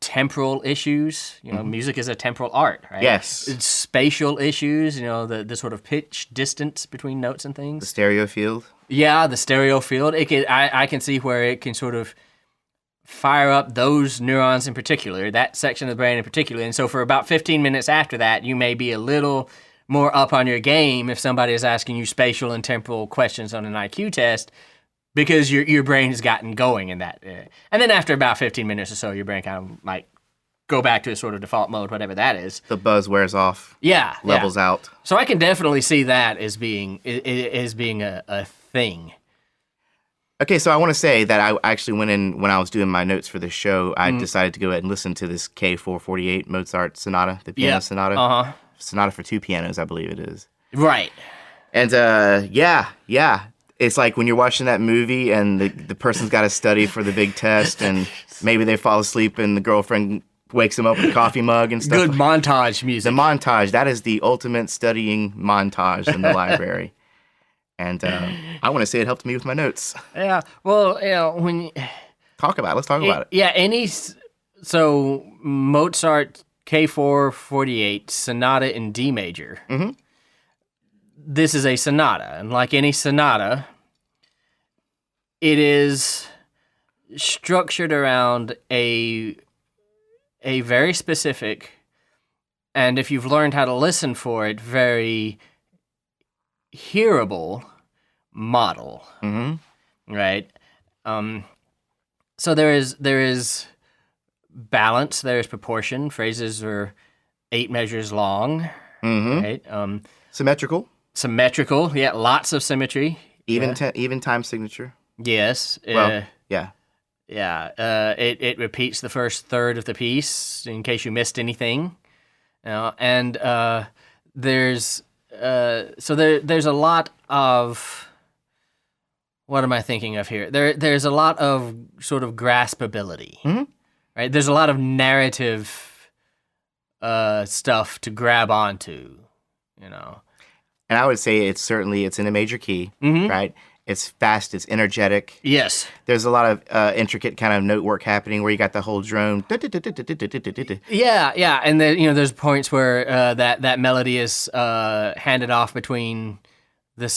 temporal issues. Music is a temporal art, right? Yes. It's spatial issues, the sort of pitch distance between notes and things. The stereo field. Yeah, the stereo field. I can see where it can sort of fire up those neurons in particular, that section of the brain in particular. And so for about 15 minutes after that, you may be a little more up on your game if somebody is asking you spatial and temporal questions on an IQ test, because your brain has gotten going in that. And then after about 15 minutes or so, your brain kind of might go back to a sort of default mode, whatever that is. The buzz wears off. Yeah. Levels out. So I can definitely see that as being a thing. Okay, so I want to say that I actually went in, when I was doing my notes for this show, I decided to go ahead and listen to this K448 Mozart Sonata, the piano sonata. Uh-huh. Sonata for two pianos, I believe it is. Right. And yeah. It's like when you're watching that movie and the person's got to study for the big test, and maybe they fall asleep and the girlfriend wakes them up with a coffee mug and stuff. Good montage music. The montage, that is the ultimate studying montage in the library. And I want to say it helped me with my notes. Yeah. Well, when you... Let's talk about it. Yeah, so Mozart K448 Sonata in D major. Mm-hmm. This is a sonata, and like any sonata, it is structured around a very specific, and if you've learned how to listen for it, very hearable model, right? So there is balance, there is proportion. Phrases are 8 measures long, right? Symmetrical. Symmetrical, yeah, lots of symmetry. Even time signature. Yes. Well, yeah. Yeah. It repeats the first third of the piece in case you missed anything. And there's a lot of, what am I thinking of here? There's a lot of sort of graspability, right? There's a lot of narrative stuff to grab onto, And I would say it's in a major key, right? It's fast, it's energetic. Yes. There's a lot of intricate kind of note work happening where you got the whole drone. Yeah, and there's points where that melody is handed off between the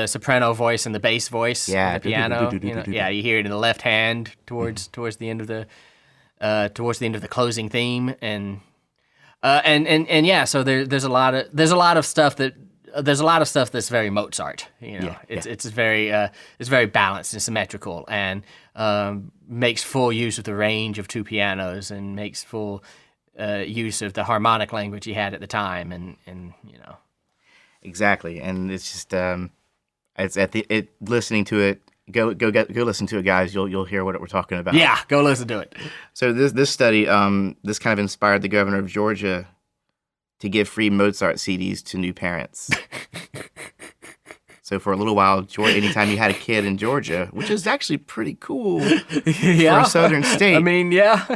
soprano voice and the bass voice, yeah, the piano. You hear it in the left hand towards the end of the closing theme, and yeah. So there's a lot of stuff that's very Mozart. It's very balanced and symmetrical, and makes full use of the range of 2 pianos, and makes full use of the harmonic language he had at the time, and. Exactly, and it's just listening to it. Go listen to it, guys. You'll hear what we're talking about. Yeah, go listen to it. So this study this kind of inspired the governor of Georgia to give free Mozart CDs to new parents. So for a little while, anytime you had a kid in Georgia, which is actually pretty cool for a southern state. I mean, yeah.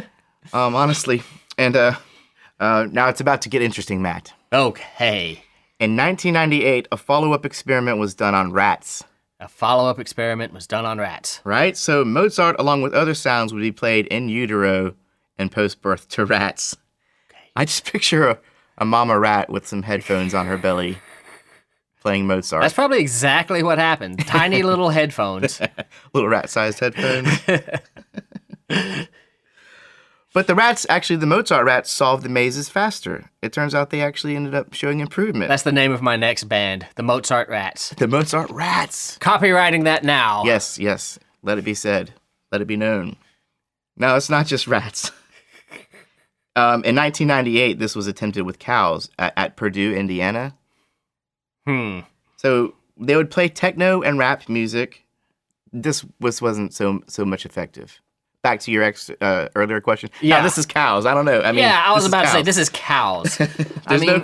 Honestly, and now it's about to get interesting, Matt. Okay. In 1998, a follow-up experiment was done on rats. A follow-up experiment was done on rats. Right? So Mozart, along with other sounds, would be played in utero and post-birth to rats. Okay. I just picture a mama rat with some headphones on her belly playing Mozart. That's probably exactly what happened. Tiny little headphones. Little rat-sized headphones. But the Mozart rats solved the mazes faster. It turns out they actually ended up showing improvement. That's the name of my next band, the Mozart Rats. The Mozart Rats. Copywriting that now. Yes. Let it be said. Let it be known. No, it's not just rats. In 1998, this was attempted with cows at Purdue, Indiana. So they would play techno and rap music. This wasn't so much effective. Back to your earlier question. Yeah, this is cows. I don't know. I mean, I was about to say this is cows. There's no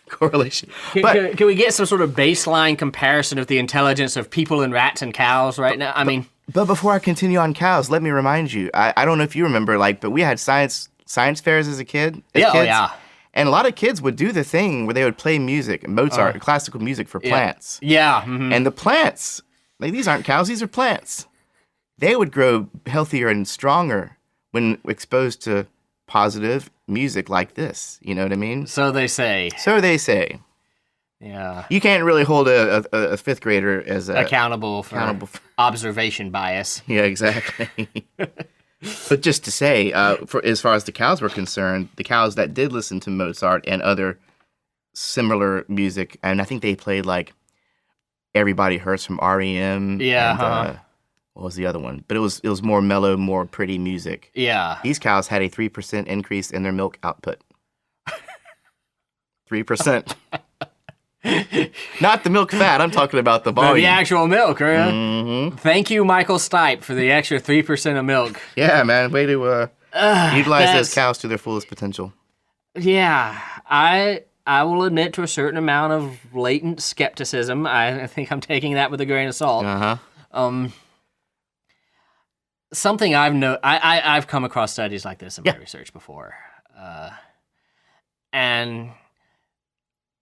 correlation. Can we get some sort of baseline comparison of the intelligence of people and rats and cows right now? But before I continue on cows, let me remind you. I don't know if you remember, but we had science fairs as kids. Yeah. And a lot of kids would do the thing where they would play music, Mozart, classical music for plants. Yeah. Mm-hmm. And the plants, these aren't cows, these are plants. They would grow healthier and stronger when exposed to positive music like this. You know what I mean? So they say. Yeah. You can't really hold a fifth grader as accountable for observation bias. Yeah, exactly. But just to say, as far as the cows were concerned, the cows that did listen to Mozart and other similar music, and I think they played Everybody Hurts from REM. Yeah. And, what was the other one? But it was more mellow, more pretty music. Yeah. These cows had a 3% increase in their milk output. 3%. Not the milk fat. I'm talking about the volume. The actual milk, right? Mm-hmm. Thank you, Michael Stipe, for the extra 3% of milk. Yeah, man. Way to utilize those cows to their fullest potential. Yeah. I will admit to a certain amount of latent skepticism. I think I'm taking that with a grain of salt. Uh-huh. Something I've come across studies like this in my research before, and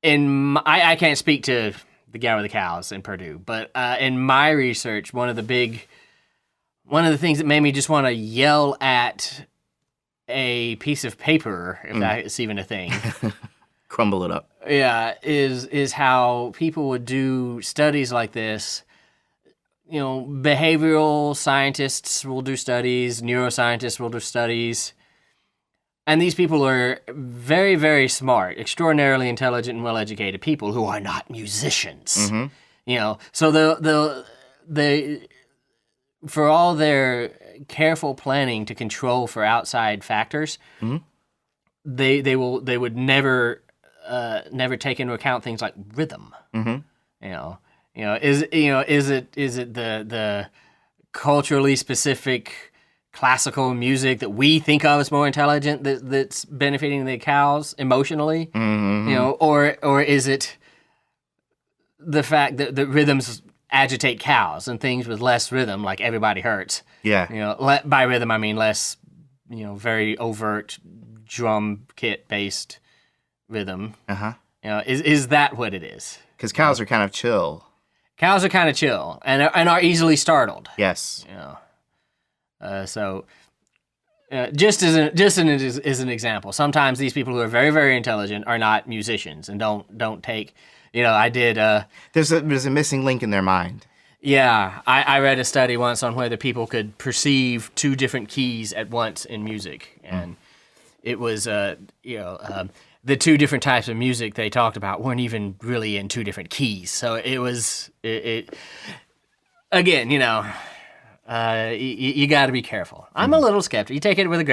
I can't speak to the guy with the cows in Purdue, but in my research, one of the things that made me just want to yell at a piece of paper, if that's even a thing, crumble it up. Yeah, is how people would do studies like this. Behavioral scientists will do studies, neuroscientists will do studies, and these people are very, very smart, extraordinarily intelligent and well-educated people who are not musicians. Mm-hmm. So they for all their careful planning to control for outside factors, they would never take into account things like rhythm. Is it the culturally specific classical music that we think of as more intelligent that's benefiting the cows emotionally? Or is it the fact that the rhythms agitate cows and things with less rhythm, like Everybody Hurts? Yeah. By rhythm I mean less, very overt drum kit based rhythm. Is that what it is? Because cows are kind of chill. Cows are kind of chill and are easily startled. Yes. Just as an example, sometimes these people who are very, very intelligent are not musicians and don't take. I did. There's a missing link in their mind. Yeah, I read a study once on whether people could perceive two different keys at once in music, and it was the two different types of music they talked about weren't even really in two different keys. So it was again, you got to be careful. I'm a little skeptical. You take it with a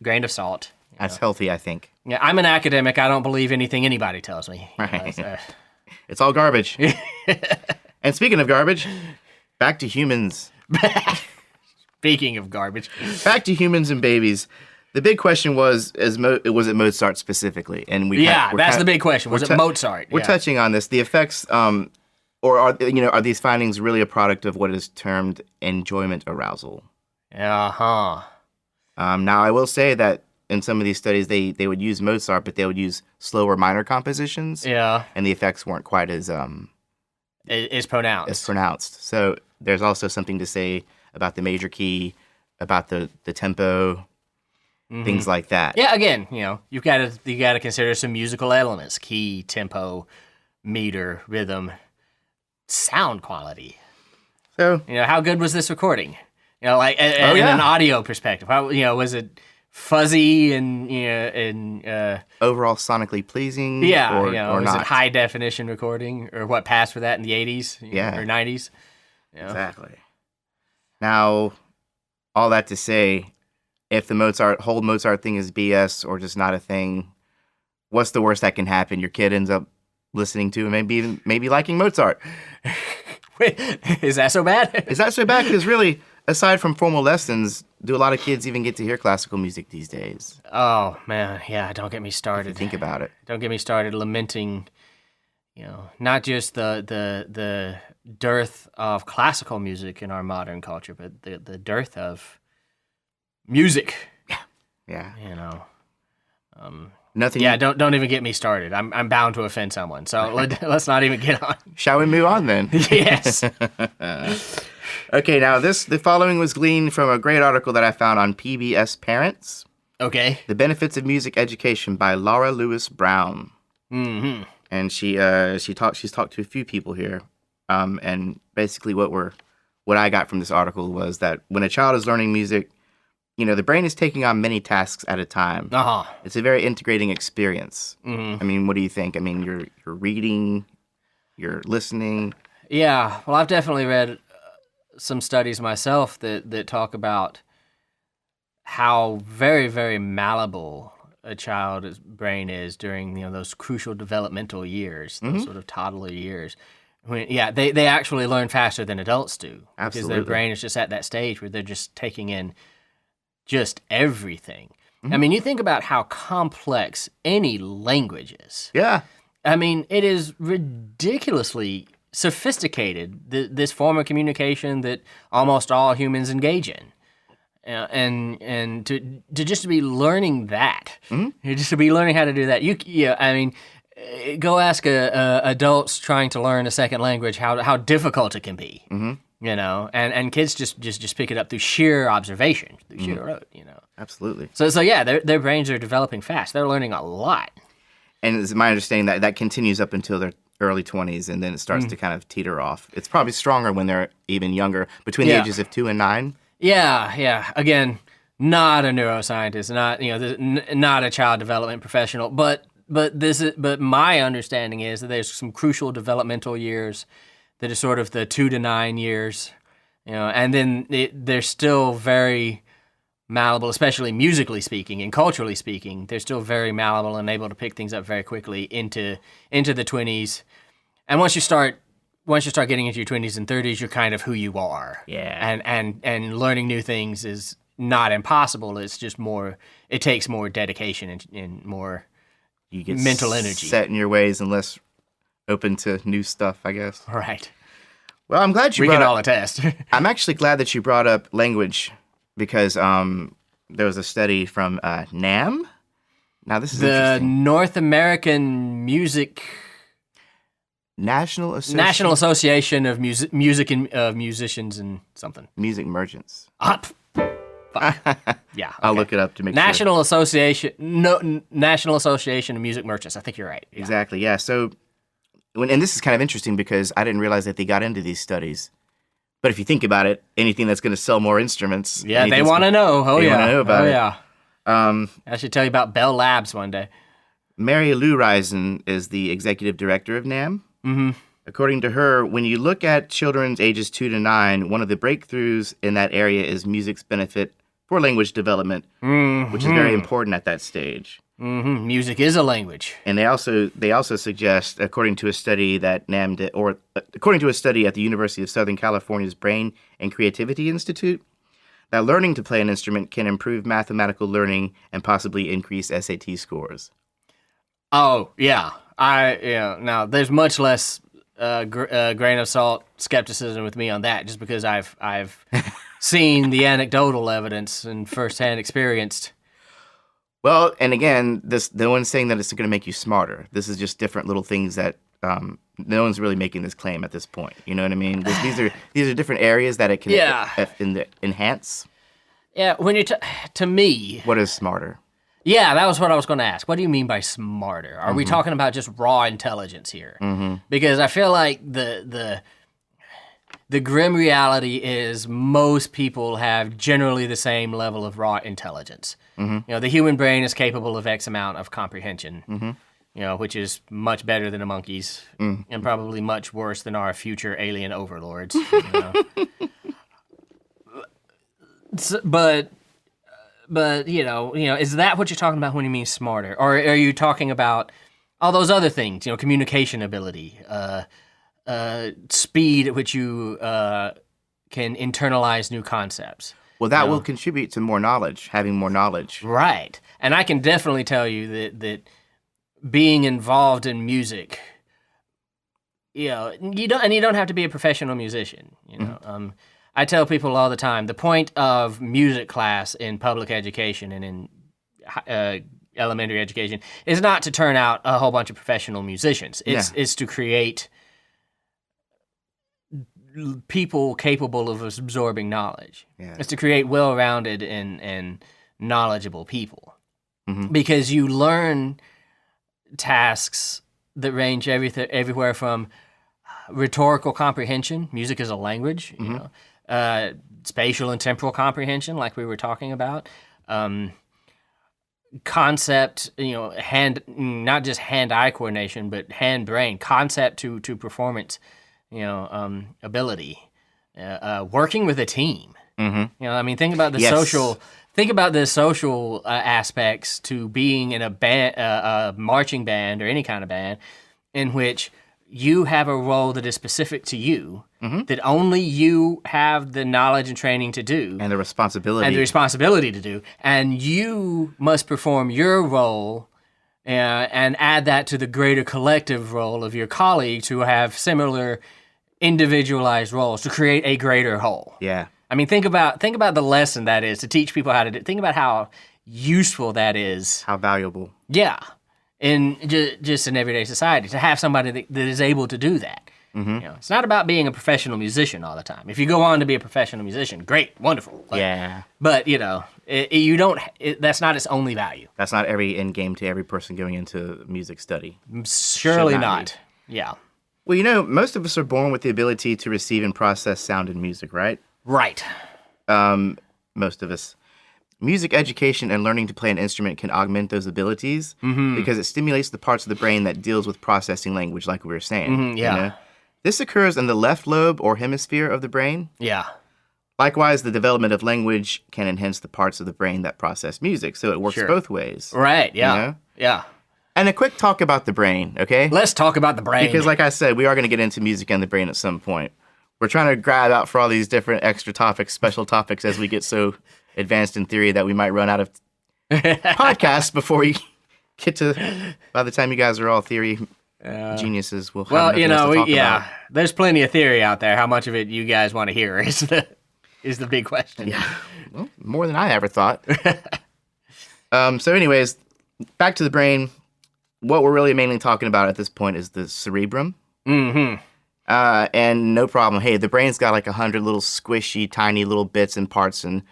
grain of salt. That's healthy, I think. Yeah, I'm an academic. I don't believe anything anybody tells me. Right. It's all garbage. And speaking of garbage, back to humans. Speaking of garbage. Back to humans and babies. The big question was it Mozart specifically? And that's the big question. Was it Mozart? We're touching on this. The effects, or are these findings really a product of what is termed enjoyment arousal? Now, I will say that in some of these studies, they would use Mozart, but they would use slower minor compositions. Yeah. And the effects weren't quite as pronounced. So there's also something to say about the major key, about the tempo, things like that. Yeah, again, you got to consider some musical elements: key, tempo, meter, rhythm, sound quality. So how good was this recording? In an audio perspective, how was it fuzzy and overall sonically pleasing? Yeah, or was not? It high definition recording, or what passed for that in the 80s? Or 90s? Exactly. Now, all that to say, if the whole Mozart thing is BS or just not a thing, what's the worst that can happen? Your kid ends up listening to and maybe liking Mozart. Wait, is that so bad? Is that so bad? Because really, aside from formal lessons, do a lot of kids even get to hear classical music these days? Oh, man, yeah, don't get me started. Think about it. Don't get me started lamenting, not just the dearth of classical music in our modern culture, but the dearth of music. Yeah. Nothing. Yeah, don't even get me started. I'm bound to offend someone, so let's not even get on. Shall we move on then? Yes. Okay, now the following was gleaned from a great article that I found on PBS Parents. Okay. The Benefits of Music Education by Laura Lewis Brown. Mm-hmm. And she's talked to a few people here, and basically what I got from this article was that when a child is learning music, the brain is taking on many tasks at a time. It's a very integrating experience. I mean, what do you think? I mean, you're reading, you're listening. Yeah, well, I've definitely read some studies myself that talk about how very, very malleable a child's brain is during those crucial developmental years, those sort of toddler years. They actually learn faster than adults do. Absolutely. Because their brain is just at that stage where they're just taking in just everything. I mean, you think about how complex any language is. Yeah. I mean, it is ridiculously sophisticated, this form of communication that almost all humans engage in. And to just be learning that, just to be learning how to do that, go ask adults trying to learn a second language how difficult it can be. And kids just pick it up through sheer observation, through sheer rote, Absolutely. So yeah, their brains are developing fast. They're learning a lot. And it's my understanding that continues up until their early 20s, and then it starts to kind of teeter off. It's probably stronger when they're even younger, between the ages of 2 and 9. Yeah. Again, not a neuroscientist, not a child development professional, but my understanding is that there's some crucial developmental years that are sort of the 2 to 9 years, And then they're still very malleable, especially musically speaking and culturally speaking. They're still very malleable and able to pick things up very quickly into the 20s. And once you start getting into your 20s and 30s, you're kind of who you are. Yeah. And learning new things is not impossible. It's just more. It takes more dedication and more You get mental energy. Set in your ways and less open to new stuff, I guess. Right. Well, I'm glad you We brought can up, all attest. I'm actually glad that you brought up language because there was a study from NAM. Now, this is The interesting. North American Music National Association of Music and Musicians and something. Music Merchants. Up. Yeah. I'll okay. look it up to make National Association of Music Merchants. I think you're right. sure. Exactly, yeah. So, and this is kind of interesting because I didn't realize that they got into these studies. But if you think about it, anything that's going to sell more instruments. Yeah, they want to know. Oh, they yeah. wanna know about it. Yeah. I should tell you about Bell Labs one day. Mary Lou Risen is the executive director of NAM. Mm-hmm. According to her, when you look at children's ages 2 to 9, one of the breakthroughs in that area is music's benefit for language development, which is very important at that stage. Mm-hmm. Music is a language. And they also suggest, according to a study that NAM did, or according to a study at the University of Southern California's Brain and Creativity Institute, that learning to play an instrument can improve mathematical learning and possibly increase SAT scores. Oh, yeah. Now, there's much less grain of salt skepticism with me on that, just because I've seen the anecdotal evidence and firsthand experienced. Well, and again, no one's saying that it's going to make you smarter. This is just different little things that no one's really making this claim at this point. You know what I mean? These are different areas that it can enhance. Yeah, when you to me, what is smarter? Yeah, that was what I was going to ask. What do you mean by smarter? Are we talking about just raw intelligence here? Mm-hmm. Because I feel like the grim reality is most people have generally the same level of raw intelligence. Mm-hmm. The human brain is capable of X amount of comprehension, which is much better than a monkey's and probably much worse than our future alien overlords. But is that what you're talking about when you mean smarter? Or are you talking about all those other things, communication ability, speed at which you can internalize new concepts? Well, that will contribute to more knowledge, having more knowledge. Right. And I can definitely tell you that being involved in music, you don't have to be a professional musician, I tell people all the time, the point of music class in public education and in elementary education is not to turn out a whole bunch of professional musicians. It's to create people capable of absorbing knowledge. Yeah. It's to create well-rounded and knowledgeable people. Mm-hmm. Because you learn tasks that range everywhere from rhetorical comprehension, music is a language, spatial and temporal comprehension, like we were talking about, concept, not just hand-eye coordination, but hand-brain, concept to performance, ability, working with a team. Mm-hmm. Think about the social aspects to being in a band, a marching band or any kind of band, in which you have a role that is specific to you, that only you have the knowledge and training to do. And the responsibility to do. And you must perform your role and add that to the greater collective role of your colleagues who have similar individualized roles to create a greater whole. Yeah. Think about the lesson that is to teach people how to do. Think about how useful that is. How valuable. Yeah. In just in everyday society, to have somebody that is able to do that. Mm-hmm. It's not about being a professional musician all the time. If you go on to be a professional musician, great, wonderful. But you don't. That's not its only value. That's not every end game to every person going into music study. Surely not. Yeah. Well, most of us are born with the ability to receive and process sound in music, right? Right. Most of us. Music education and learning to play an instrument can augment those abilities because it stimulates the parts of the brain that deals with processing language, like we were saying. Yeah. This occurs in the left lobe or hemisphere of the brain. Yeah. Likewise, the development of language can enhance the parts of the brain that process music, so it works Sure. both ways. Right, yeah. You know? Yeah. And a quick talk about the brain, okay? Let's talk about the brain. Because like I said, we are going to get into music and the brain at some point. We're trying to grab out for all these different extra topics, special topics, as we get so advanced in theory that we might run out of podcasts before we get to, by the time you guys are all theory geniuses, we'll have nothing else to talk about. There's plenty of theory out there. How much of it you guys want to hear is the big question. Yeah, well, more than I ever thought. So anyways, back to the brain. What we're really mainly talking about at this point is the cerebrum. Mm-hmm. And no problem. Hey, the brain's got like 100 little squishy, tiny little bits and parts and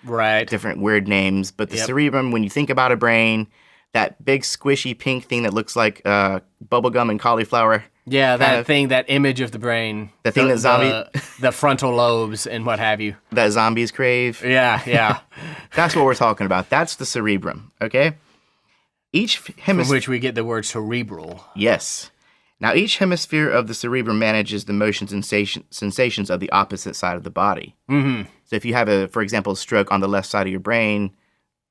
different weird names. But the cerebrum, when you think about a brain, that big squishy pink thing that looks like bubblegum and cauliflower. Yeah, that image of the brain. The thing that the frontal lobes and what have you. That zombies crave. Yeah. That's what we're talking about. That's the cerebrum, okay? Each hemisphere. From which we get the word cerebral. Yes. Now, each hemisphere of the cerebrum manages the motion sensations of the opposite side of the body. Mm-hmm. So if you have, for example, a stroke on the left side of your brain,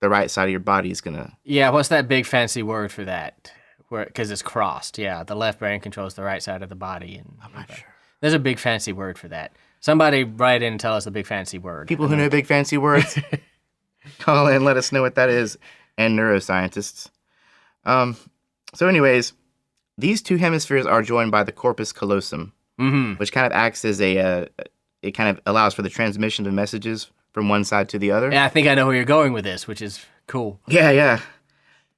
the right side of your body is going to... Yeah, what's that big fancy word for that? Because it's crossed. Yeah, the left brain controls the right side of the body. I'm not sure. There's a big fancy word for that. Somebody write in and tell us the big fancy word. People who know big fancy words, call in, let us know what that is, and neuroscientists. So anyways... These two hemispheres are joined by the corpus callosum, which kind of acts as it kind of allows for the transmission of messages from one side to the other. Yeah, I think I know where you're going with this, which is cool. Yeah.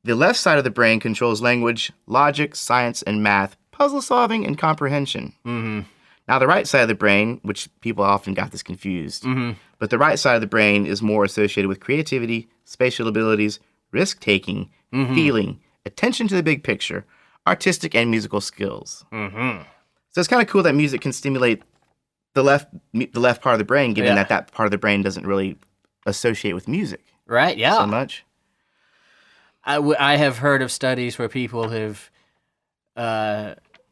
The left side of the brain controls language, logic, science, and math, puzzle solving, and comprehension. Mm-hmm. Now, the right side of the brain, which people often got this confused, but the right side of the brain is more associated with creativity, spatial abilities, risk-taking, feeling, attention to the big picture, artistic and musical skills. Mm-hmm. So it's kind of cool that music can stimulate the left part of the brain, given that part of the brain doesn't really associate with music. Right, yeah. So much. I have heard of studies where people have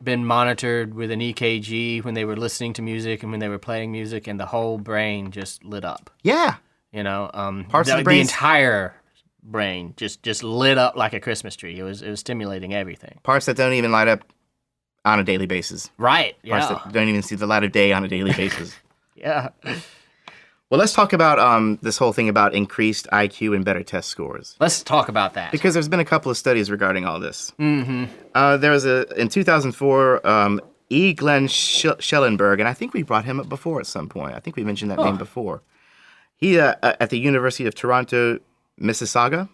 been monitored with an EKG when they were listening to music and when they were playing music, and the whole brain just lit up. Yeah. You know, parts of the brain, the entire brain just lit up like a Christmas tree. It was stimulating everything. Parts that don't even light up on a daily basis. Right. Parts that don't even see the light of day on a daily basis. Yeah. Well, let's talk about this whole thing about increased IQ and better test scores. Let's talk about that. Because there's been a couple of studies regarding all this. Mm-hmm. There was in 2004, E. Glenn Schellenberg, and I think we brought him up before at some point. I think we mentioned that name before. He, at the University of Toronto, Mississauga,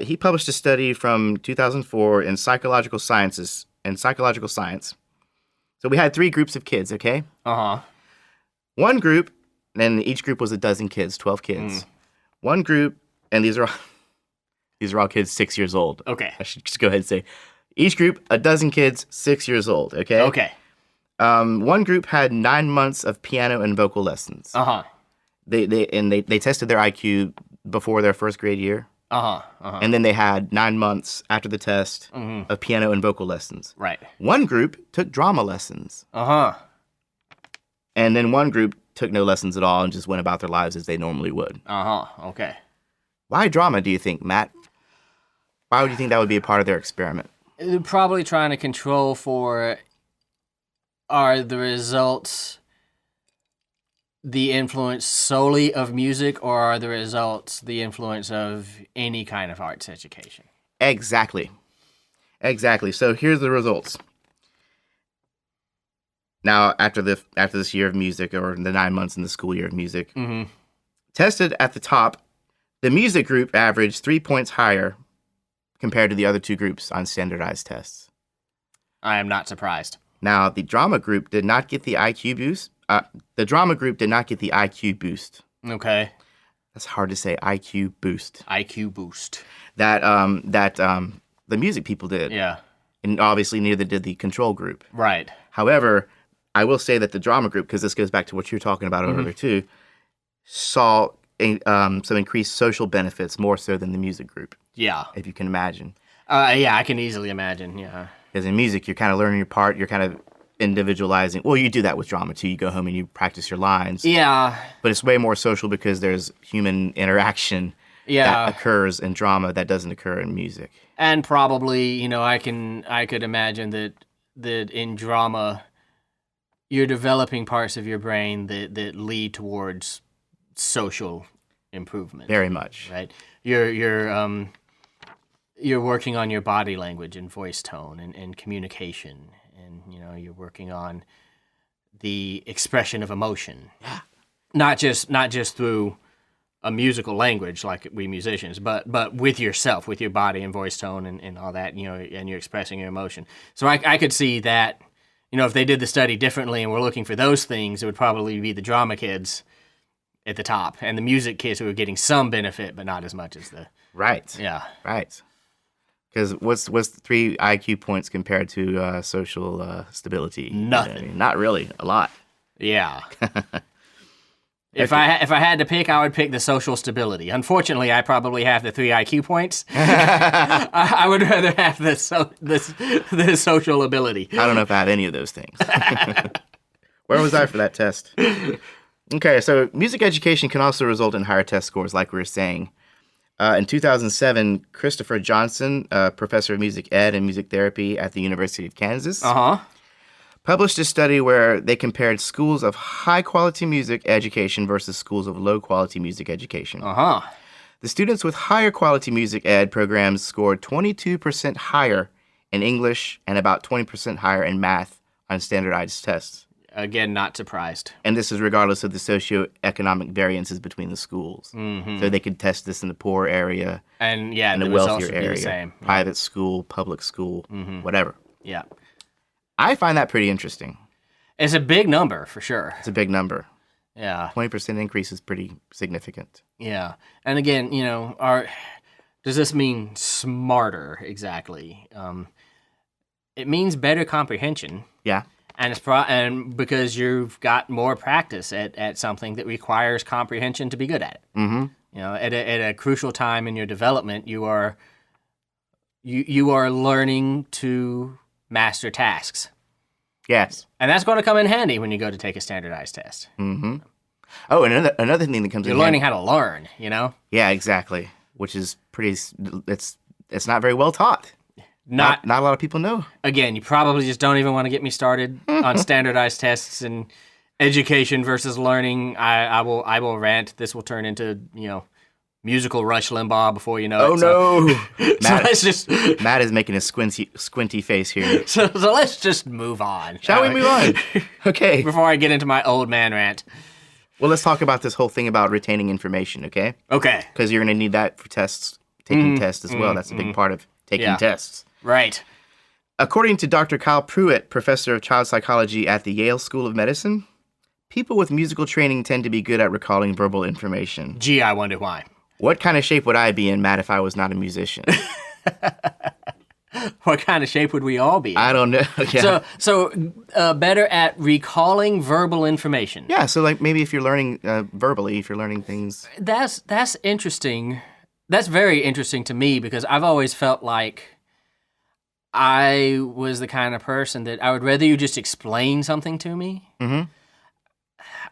he published a study from 2004 in psychological science. So we had 3 groups of kids, okay? Uh-huh. One group, and each group was a dozen kids, 12 kids. One group, and these are all kids 6 years old. Okay. I should just go ahead and say, each group, a dozen kids, 6 years old, okay? Okay. One group had 9 months of piano and vocal lessons. Uh-huh. They tested their IQ before their first grade year. And then they had 9 months after the test of piano and vocal lessons. Right. One group took drama lessons. And then one group took no lessons at all and just went about their lives as they normally would. Okay. Why drama, do you think, Matt? Why would you think that would be a part of their experiment? They're probably trying to control for, are the results the influence solely of music, or are the results the influence of any kind of arts education? Exactly. So here's the results. Now, after this year of music, or the 9 months in the school year of music, tested at the top, the music group averaged 3 points higher compared to the other 2 groups on standardized tests. I am not surprised. Now, the drama group did not get the IQ boost. The drama group did not get the IQ boost. Okay. That's hard to say. IQ boost. IQ boost. That the music people did. Yeah. And obviously neither did the control group. Right. However, I will say that the drama group, because this goes back to what you were talking about earlier too, saw some increased social benefits more so than the music group. Yeah. If you can imagine. Yeah, I can easily imagine. Yeah. Because in music, you're kind of learning your part. You're kind of individualizing. Well, you do that with drama too. You go home and you practice your lines. Yeah. But it's way more social because there's human interaction that occurs in drama that doesn't occur in music. And probably, I could imagine that in drama, you're developing parts of your brain that lead towards social improvement. Very much. Right. You're working on your body language and voice tone and communication, and you're working on the expression of emotion. Yeah. Not just through a musical language like we musicians, but with yourself, with your body and voice tone and all that, and you're expressing your emotion. So I could see that, if they did the study differently and we're looking for those things, it would probably be the drama kids at the top and the music kids who are getting some benefit, but not as much as the... Right. Yeah. Right. Because what's 3 IQ points compared to social stability? Nothing. Not really. A lot. Yeah. If I had to pick, I would pick the social stability. Unfortunately, I probably have the 3 IQ points. I would rather have the social ability. I don't know if I have any of those things. Where was I for that test? Okay, so music education can also result in higher test scores, like we were saying. In 2007, Christopher Johnson, professor of music ed and music therapy at the University of Kansas, published a study where they compared schools of high-quality music education versus schools of low-quality music education. The students with higher quality music ed programs scored 22% higher in English and about 20% higher in math on standardized tests. Again, not surprised. And this is regardless of the socioeconomic variances between the schools. So they could test this in the poor area and the wealthier area, the same. Private school, public school, whatever. Yeah. I find that pretty interesting. It's a big number, for sure. It's a big number. Yeah. 20% increase is pretty significant. Yeah. And again, does this mean smarter exactly? It means better comprehension. Yeah. And it's because you've got more practice at something that requires comprehension to be good at it. At a crucial time in your development, you are learning to master tasks. Yes. And that's going to come in handy when you go to take a standardized test. Oh, and another thing that comes in You're learning how to learn, Yeah, exactly. Which is it's not very well taught. Not a lot of people know. Again, you probably just don't even want to get me started on standardized tests and education versus learning. I will rant. This will turn into, musical Rush Limbaugh before you know it. Oh, no. Matt is making a squinty face here. So let's just move on. Shall we move on? Okay. Before I get into my old man rant. Well, let's talk about this whole thing about retaining information, okay? Okay. Because you're going to need that for taking tests as well. That's a big part of taking tests. Right. According to Dr. Kyle Pruitt, professor of child psychology at the Yale School of Medicine, people with musical training tend to be good at recalling verbal information. Gee, I wonder why. What kind of shape would I be in, Matt, if I was not a musician? What kind of shape would we all be in? I don't know. Yeah. So better at recalling verbal information. Yeah, so like maybe if you're learning verbally, if you're learning things. That's interesting. That's very interesting to me because I've always felt like I was the kind of person that I would rather you just explain something to me.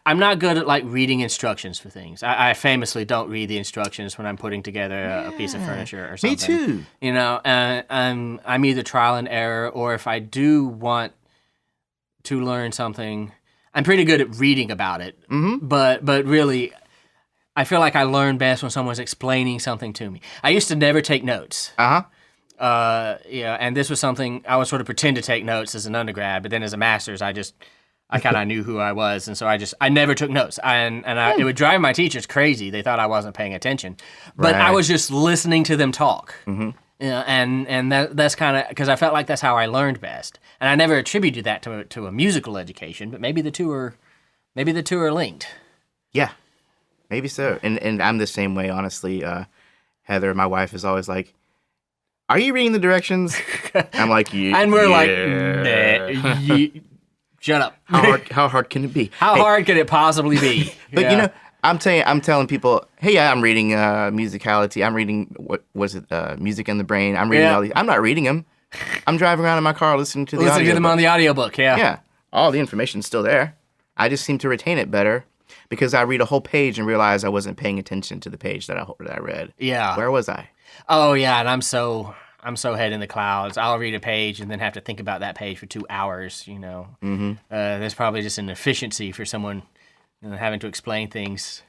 I'm not good at reading instructions for things. I famously don't read the instructions when I'm putting together a piece of furniture or something. Me too. I'm either trial and error, or if I do want to learn something, I'm pretty good at reading about it. But really, I feel like I learn best when someone's explaining something to me. I used to never take notes. And this was something I would sort of pretend to take notes as an undergrad, but then as a master's, I kind of knew who I was, and so I never took notes, it would drive my teachers crazy. They thought I wasn't paying attention, but I was just listening to them talk. And that's kind of because I felt like that's how I learned best, and I never attributed that to a musical education, but maybe the two are linked. Yeah, maybe so. And I'm the same way, honestly. Heather, my wife, is always like, "Are you reading the directions?" I'm like, "Yeah." And we're like, nah, shut up. How hard can it be? How hard could it possibly be? But I'm telling people, hey, yeah, I'm reading musicality. I'm reading Music in the Brain. I'm reading all these. I'm not reading them. I'm driving around in my car listening to the audiobook. To them on the audiobook. Yeah. Yeah. all the information's still there. I just seem to retain it better because I read a whole page and realize I wasn't paying attention to the page that I read. Yeah. Where was I? Oh yeah, and I'm so head in the clouds. I'll read a page and then have to think about that page for 2 hours. Mm-hmm. There's probably just an efficiency for someone having to explain things.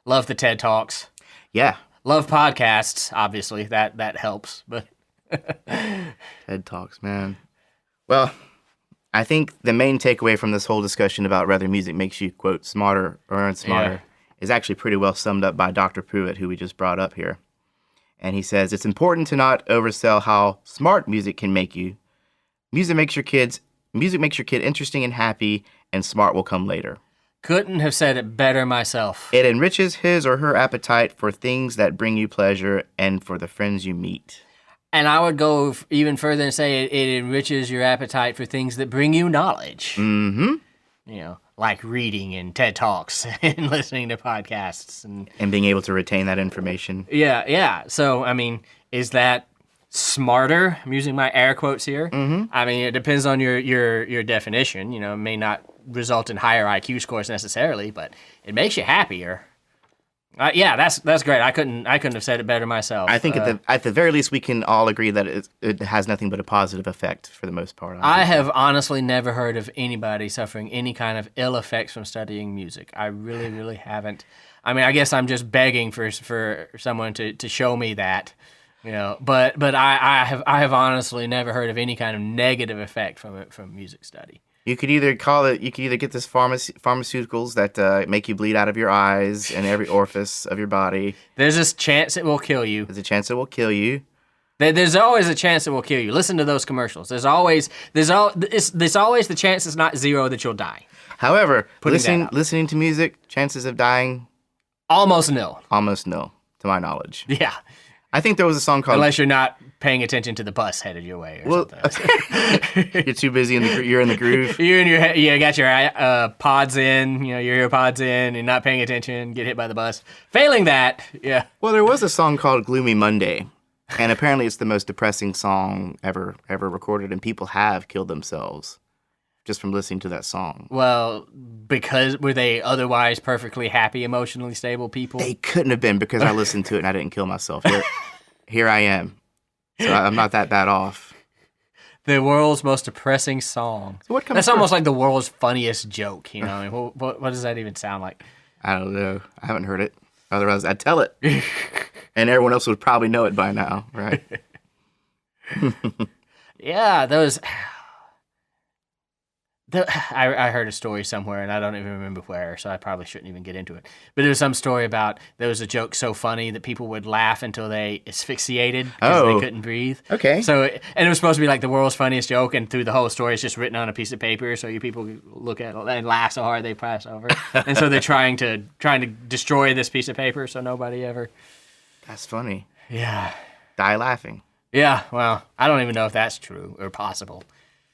Love the TED Talks. Yeah. Love podcasts. Obviously, that helps. But TED Talks, man. Well, I think the main takeaway from this whole discussion about whether music makes you, quote, smarter or unsmarter is actually pretty well summed up by Dr. Pruitt, who we just brought up here. And he says, it's important to not oversell how smart music can make you. Music makes your kid interesting and happy, and smart will come later. Couldn't have said it better myself. It enriches his or her appetite for things that bring you pleasure and for the friends you meet. And I would go even further and say it enriches your appetite for things that bring you knowledge. Mm-hmm. Like reading and TED Talks and listening to podcasts. And being able to retain that information. Yeah. So, I mean, is that smarter? I'm using my air quotes here. Mm-hmm. I mean, it depends on your definition. It may not result in higher IQ scores necessarily, but it makes you happier. Yeah, that's great. I couldn't have said it better myself. I think at the very least we can all agree that it has nothing but a positive effect for the most part. I have honestly never heard of anybody suffering any kind of ill effects from studying music. I really, really haven't. I mean, I guess I'm just begging for someone to show me that, But I have honestly never heard of any kind of negative effect from music study. You could either get this pharmaceuticals that make you bleed out of your eyes and every orifice of your body. There's a chance it will kill you. There's a chance it will kill you. There's always a chance it will kill you. Listen to those commercials. There's always the chance it's not zero that you'll die. However, listening to music, chances of dying almost nil. Almost nil, to my knowledge. Yeah. I think there was a song called... Unless you're not paying attention to the bus headed your way or something. You're too busy you're in the groove. You got your pods in, your ear pods in, and not paying attention, get hit by the bus. Failing that, yeah. Well, there was a song called Gloomy Monday, and apparently it's the most depressing song ever recorded, and people have killed themselves just from listening to that song. Well, because were they otherwise perfectly happy, emotionally stable people? They couldn't have been because I listened to it and I didn't kill myself. Here I am. So I'm not that bad off. The world's most depressing song. So what comes That's first? Almost like the world's funniest joke, I mean, what does that even sound like? I don't know. I haven't heard it. Otherwise, I'd tell it. And everyone else would probably know it by now, right? Yeah, those... I heard a story somewhere, and I don't even remember where, so I probably shouldn't even get into it. But there was some story about there was a joke so funny that people would laugh until they asphyxiated because they couldn't breathe. Okay. And it was supposed to be like the world's funniest joke, and through the whole story, it's just written on a piece of paper, so you people look at it and laugh so hard they pass over. And so they're trying to destroy this piece of paper so nobody ever... That's funny. Yeah. Die laughing. Yeah, well, I don't even know if that's true or possible.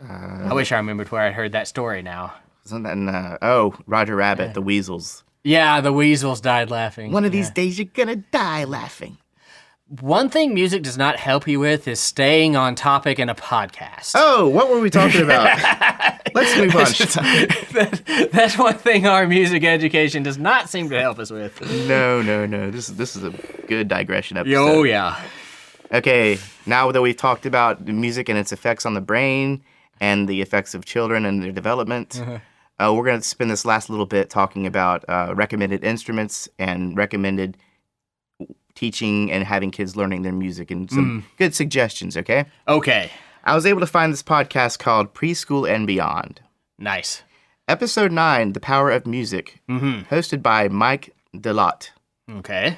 I wish I remembered where I heard that story now. Wasn't that in, Roger Rabbit, the weasels. Yeah, the weasels died laughing. One of these days you're gonna die laughing. One thing music does not help you with is staying on topic in a podcast. Oh, what were we talking about? Let's move on. That's one thing our music education does not seem to help us with. No. This is a good digression episode. Oh, yeah. Okay, now that we've talked about music and its effects on the brain and the effects of children and their development, we're going to spend this last little bit talking about recommended instruments and recommended teaching and having kids learning their music and some good suggestions, okay? Okay. I was able to find this podcast called Preschool and Beyond. Nice. Episode 9, The Power of Music, hosted by Mike DeLotte. Okay.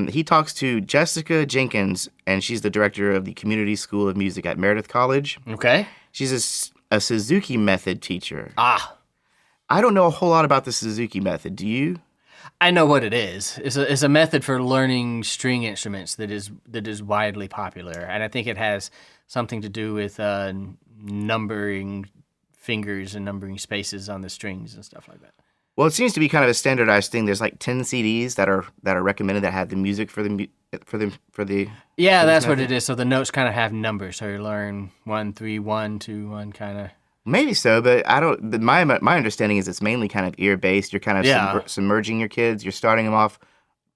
He talks to Jessica Jenkins, and she's the director of the Community School of Music at Meredith College. Okay. She's a Suzuki method teacher. Ah. I don't know a whole lot about the Suzuki method. Do you? I know what it is. It's a method for learning string instruments that is widely popular, and I think it has something to do with numbering fingers and numbering spaces on the strings and stuff like that. Well, it seems to be kind of a standardized thing. There's like 10 CDs that are recommended that have the music for the. Yeah, that's what it is. So the notes kind of have numbers. So you learn 1, 3, 1, 2, 1 kind of. Maybe so, but I don't. My understanding is it's mainly kind of ear based. You're kind of submerging your kids. You're starting them off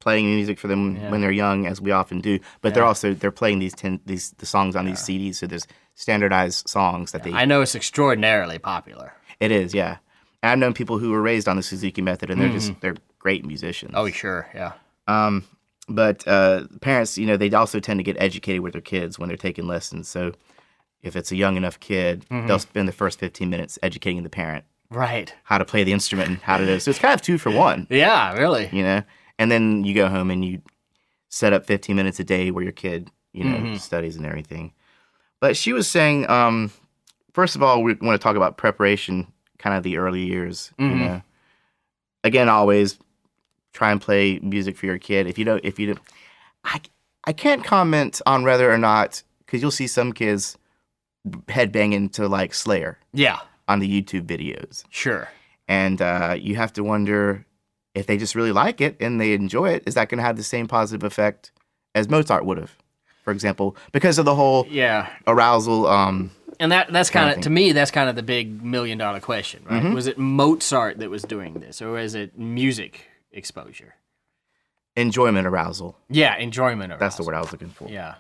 playing music for them when they're young, as we often do. But they're playing the songs on these CDs. So there's standardized songs that they. I know it's extraordinarily popular. It is, yeah. And I've known people who were raised on the Suzuki method, and they're great musicians. Oh, sure, yeah. But parents, they also tend to get educated with their kids when they're taking lessons. So if it's a young enough kid, they'll spend the first 15 minutes educating the parent. Right. How to play the instrument and how to do it. So it's kind of 2 for 1. Yeah, really. And then you go home and you set up 15 minutes a day where your kid, studies and everything. But she was saying, first of all, we want to talk about preparation, kind of the early years. Again, always try and play music for your kid. If you don't, I can't comment on whether or not, because you'll see some kids headbanging to like Slayer. Yeah. On the YouTube videos. Sure. And you have to wonder if they just really like it and they enjoy it, is that going to have the same positive effect as Mozart would have, for example, because of the whole arousal. And that's kind of, to me, that's kind of the big $1 million question, right? Was it Mozart that was doing this, or was it music exposure? Enjoyment arousal. Yeah, enjoyment arousal. That's the word I was looking for. Yeah.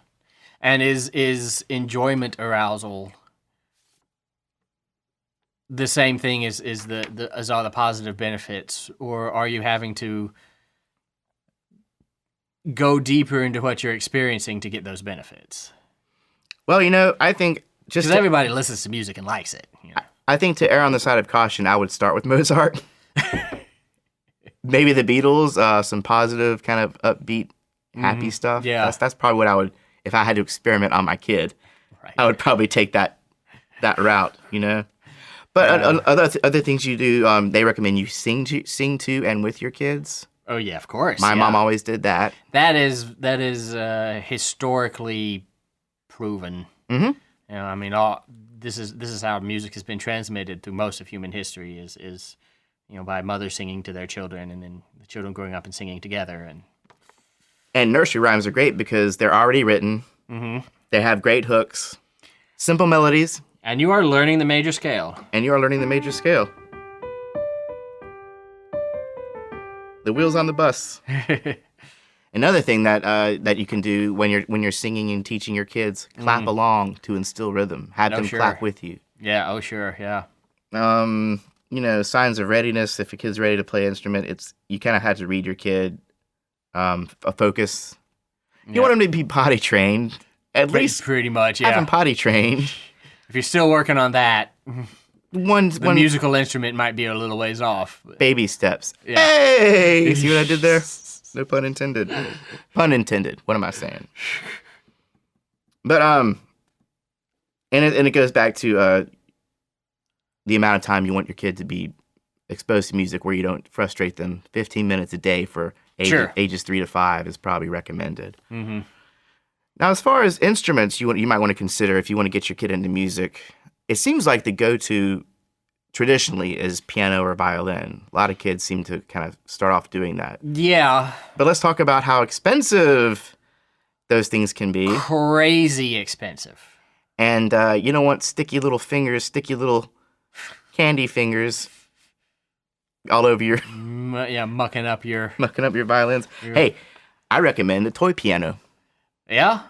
And is enjoyment arousal the same thing as all the positive benefits, or are you having to go deeper into what you're experiencing to get those benefits? Well, I think because everybody listens to music and likes it. I think to err on the side of caution, I would start with Mozart. Maybe the Beatles, some positive kind of upbeat, happy stuff. Yeah, that's probably what I would, if I had to experiment on my kid. Right. I would probably take that route. But other things you do, they recommend you sing to and with your kids. Oh yeah, of course. My mom always did that. That is historically proven. This is how music has been transmitted through most of human history is by mothers singing to their children, and then the children growing up and singing together. And nursery rhymes are great because they're already written. They have great hooks, simple melodies. And you are learning the major scale. The wheels on the bus. Another thing that you can do when you're singing and teaching your kids, clap along to instill rhythm. Have them clap with you. Yeah. Oh, sure. Yeah. Signs of readiness. If a kid's ready to play an instrument, you kind of have to read your kid. A focus. You want them to be potty trained. At least pretty much. Yeah. Have them potty trained. If you're still working on that, one musical instrument might be a little ways off. Baby steps. Yeah. Hey! You see what I did there? No pun intended. Pun intended. What am I saying? But and it goes back to the amount of time you want your kid to be exposed to music where you don't frustrate them. 15 minutes a day for ages 3 to 5 is probably recommended. Now, as far as instruments, you might want to consider if you want to get your kid into music. It seems like the go-to traditionally is piano or violin. A lot of kids seem to kind of start off doing that. Yeah. But let's talk about how expensive those things can be. Crazy expensive. And you don't want sticky little candy fingers all over your... mucking up your violins. Hey, I recommend a toy piano. Yeah?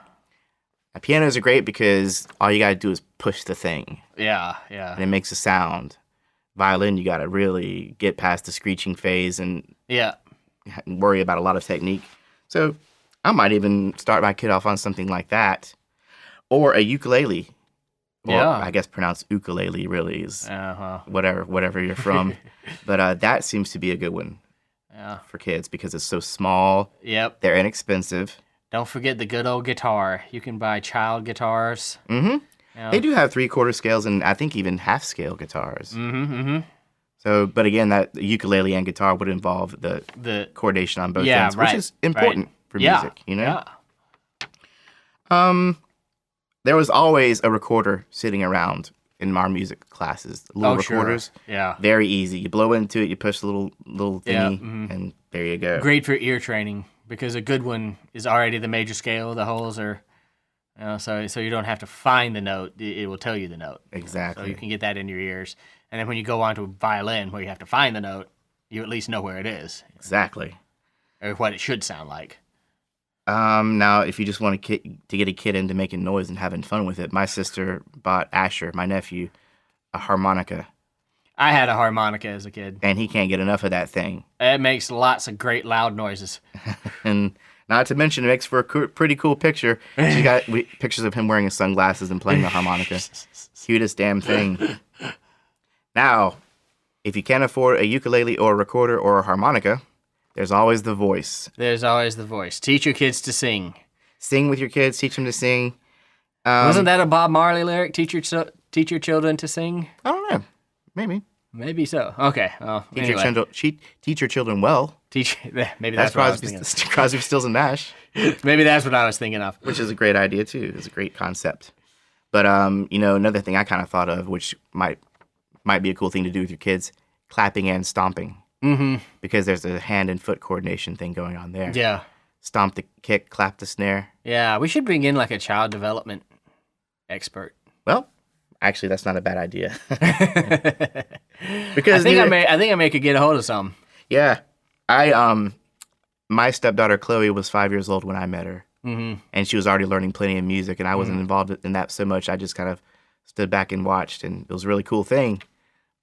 Pianos are great because all you got to do is push the thing. Yeah. And it makes a sound. Violin, you got to really get past the screeching phase and worry about a lot of technique. So I might even start my kid off on something like that. Or a ukulele. Or I guess pronounced ukulele really is whatever you're from. But that seems to be a good one for kids because it's so small. Yep. They're inexpensive. Don't forget the good old guitar. You can buy child guitars. They do have 3/4 scales and I think even half-scale guitars. So, but again, that ukulele and guitar would involve the coordination on both ends, which is important for music, There was always a recorder sitting around in our music classes. Little recorders. Sure. Yeah. Very easy. You blow into it, you push the little thingy, and there you go. Great for ear training because a good one is already the major scale. The holes are So you don't have to find the note; it will tell you the note. Exactly. So you can get that in your ears, and then when you go on to a violin where you have to find the note, you at least know where it is. Exactly. Or what it should sound like. Now, if you just want to get a kid into making noise and having fun with it, my sister bought Asher, my nephew, a harmonica. I had a harmonica as a kid. And he can't get enough of that thing. It makes lots of great loud noises. And not to mention, it makes for a pretty cool picture. She got pictures of him wearing his sunglasses and playing the harmonica. Cutest damn thing. Now, if you can't afford a ukulele or a recorder or a harmonica, there's always the voice. There's always the voice. Teach your kids to sing. Sing with your kids. Teach them to sing. Wasn't that a Bob Marley lyric? Teach your children to sing? I don't know. Maybe. Maybe so. Okay. Well, anyway. Teach your children well. Maybe that's what I was thinking. Crosby, Stills, and Nash. Maybe that's what I was thinking of. Which is a great idea, too. It's a great concept. But, another thing I kind of thought of, which might be a cool thing to do with your kids, clapping and stomping. Mm-hmm. Because there's a hand and foot coordination thing going on there. Yeah. Stomp the kick, clap the snare. Yeah, we should bring in like a child development expert. Well, actually, that's not a bad idea. Because I think I may could get a hold of some. Yeah, my stepdaughter Chloe was 5 years old when I met her, and she was already learning plenty of music, and I wasn't involved in that so much. I just kind of stood back and watched, and it was a really cool thing.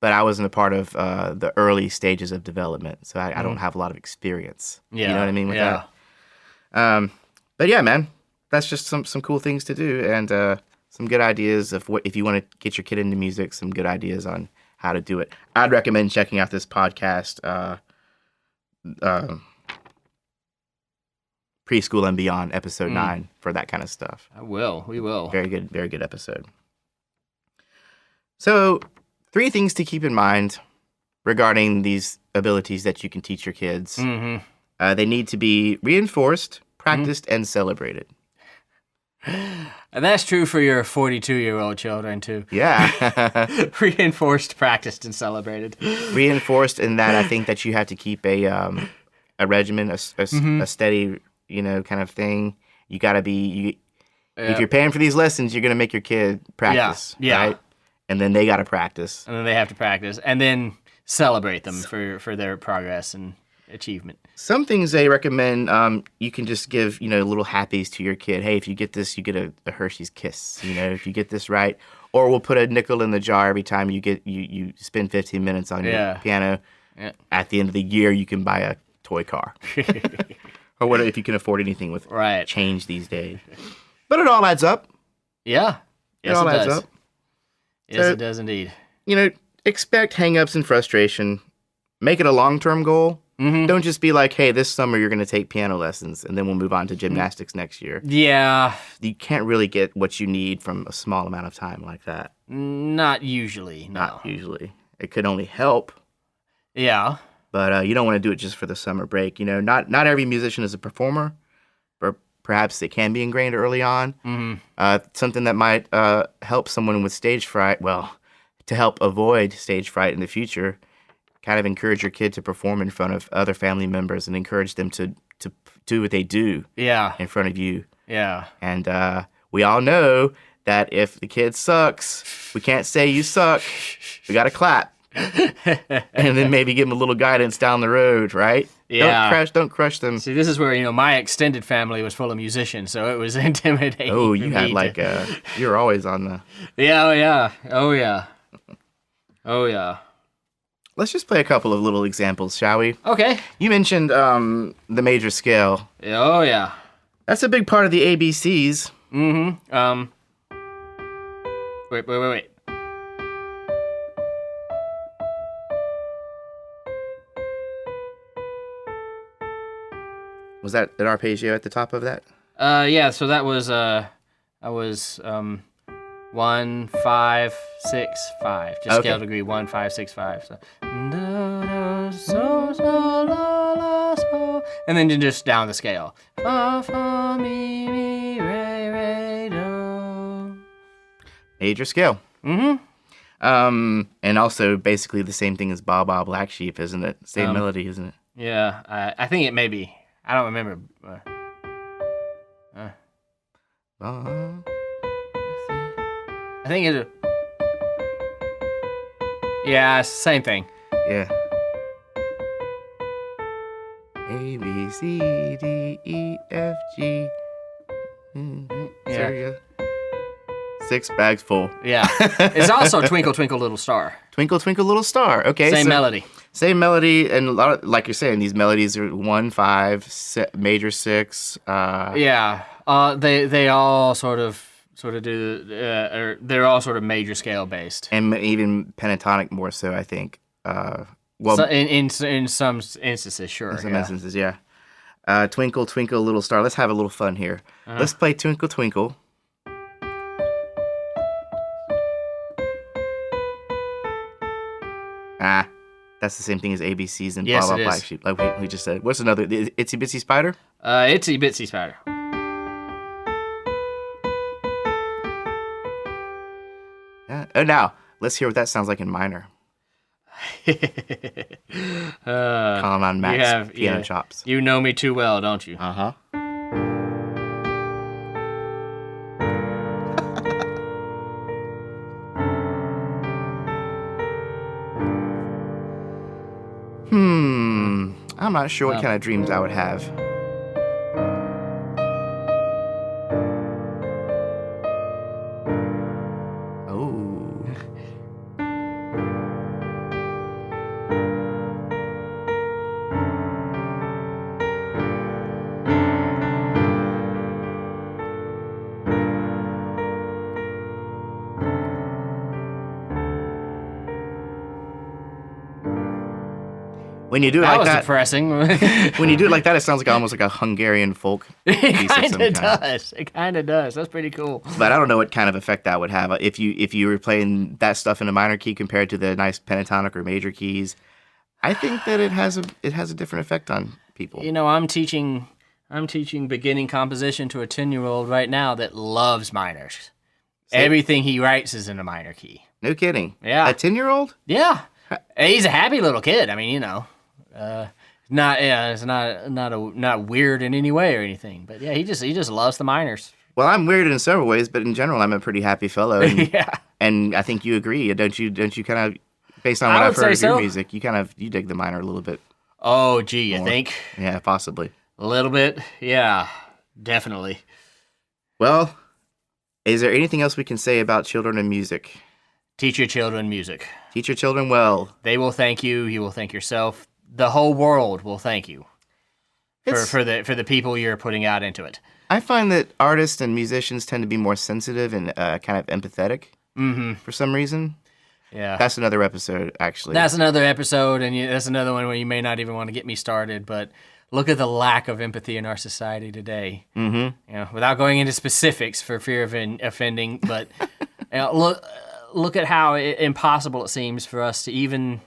But I wasn't a part of the early stages of development, so I don't have a lot of experience. Yeah, you know what I mean with that. But yeah, man, that's just some cool things to do, and some good ideas of what if you want to get your kid into music. Some good ideas on how to do it. I'd recommend checking out this podcast, Preschool and Beyond, episode 9, for that kind of stuff. We will. Very good episode. So, 3 things to keep in mind regarding these abilities that you can teach your kids. Mm-hmm. They need to be reinforced, practiced, and celebrated. And that's true for your 42-year-old children, too. Yeah. Reinforced, practiced, and celebrated. Reinforced in that I think that you have to keep a regimen, a steady, kind of thing. You got to be... If you're paying for these lessons, you're going to make your kid practice, right? And then they got to practice. And then they have to practice. And then celebrate them for their progress and achievement. Some things they recommend, you can just give, little happies to your kid. Hey, if you get this, you get a Hershey's Kiss, if you get this right. Or we'll put a nickel in the jar every time you spend 15 minutes on your piano. Yeah. At the end of the year, you can buy a toy car. Or whatever, if you can afford anything with change these days. But it all adds up. Yeah. Yes, it adds up. Yes, it does indeed. Expect hang-ups and frustration. Make it a long-term goal. Mm-hmm. Don't just be like, hey, this summer you're going to take piano lessons, and then we'll move on to gymnastics next year. Yeah. You can't really get what you need from a small amount of time like that. Not usually, no. Not usually. It could only help. Yeah. But you don't want to do it just for the summer break. Not every musician is a performer. But perhaps it can be ingrained early on. Mm-hmm. Something that might help someone with stage fright, to help avoid stage fright in the future, kind of encourage your kid to perform in front of other family members and encourage them to do what they do in front of you. Yeah. And we all know that if the kid sucks, we can't say you suck. We got to clap. And then maybe give them a little guidance down the road, right? Yeah. Don't crush them. See, this is where, my extended family was full of musicians, so it was intimidating. Oh, you had you're always on the... Yeah. Oh, yeah. Let's just play a couple of little examples, shall we? Okay. You mentioned the major scale. Oh, yeah. That's a big part of the ABCs. Mm-hmm. Wait. Was that an arpeggio at the top of that? Yeah, so that was, 1, 5, 6, 5. Just scale degree 1, 5, 6, 5. So. And then just down the scale. Fa, fa, mi, mi, re, re, do. Major scale. Mm-hmm. And also basically the same thing as Ba Ba Black Sheep, isn't it? Same melody, isn't it? Yeah, I think it may be. I don't remember. Uh, I think it's yeah, it's the same thing. yeah. A, B, C, D, E, F, G. Yeah. There you go. 6 bags full. Yeah. It's also Twinkle Twinkle Little Star. Twinkle, twinkle, little star. Okay. Same melody. Same melody, and a lot of, like you're saying, these melodies are 1, 5, major 6. Yeah. They all sort of do or they're all sort of major scale based. And even pentatonic more so, I think. Well, So in some instances, sure. in some instances, yeah. Twinkle, twinkle, little star. Let's have a little fun here. Let's play Twinkle, Twinkle. That's the same thing as ABCs and Yes, blah, it blah, blah. is. Actually, like we just said. What's another? The Itsy Bitsy Spider? Itsy Bitsy Spider. Yeah. Oh, now, let's hear what that sounds like in minor. Calling on Max piano chops. You know me too well, don't you? Uh-huh. I'm not sure what kind of dreams I would have. Oh. When you do it That like was that, depressing. when you do it like that, it sounds like almost like a Hungarian folk piece It of some kind of kind. does. It kind of does. That's pretty cool. But I don't know what kind of effect that would have if you were playing that stuff in a minor key compared to the nice pentatonic or major keys. I think that it has a different effect on people. You know, I'm teaching beginning composition to a 10-year-old right now that loves minors. Everything he writes is in a minor key. No kidding. Yeah. A 10-year-old? Yeah, he's a happy little kid. I mean, you know, it's not weird in any way or anything. But yeah, he just loves the minors. Well, I'm weird in several ways, but in general, I'm a pretty happy fellow. And, Yeah. and I think you agree, don't you? Don't you kind of, based on what I I've would heard of say your so. music, you dig the minor a little bit. Oh, gee, you think? Yeah, possibly. A little bit? Yeah, definitely. Well, is there anything else we can say about children and music? Teach your children music. Teach your children well. They will thank you. You will thank yourself. The whole world will thank you for the people you're putting out into it. I find that artists and musicians tend to be more sensitive and kind of empathetic for some reason. Yeah. That's another episode, actually. That's another episode, and that's another one where you may not even want to get me started, but look at the lack of empathy in our society today. Mm-hmm. You know, without going into specifics for fear of offending, but you know, look at how impossible it seems for us to even,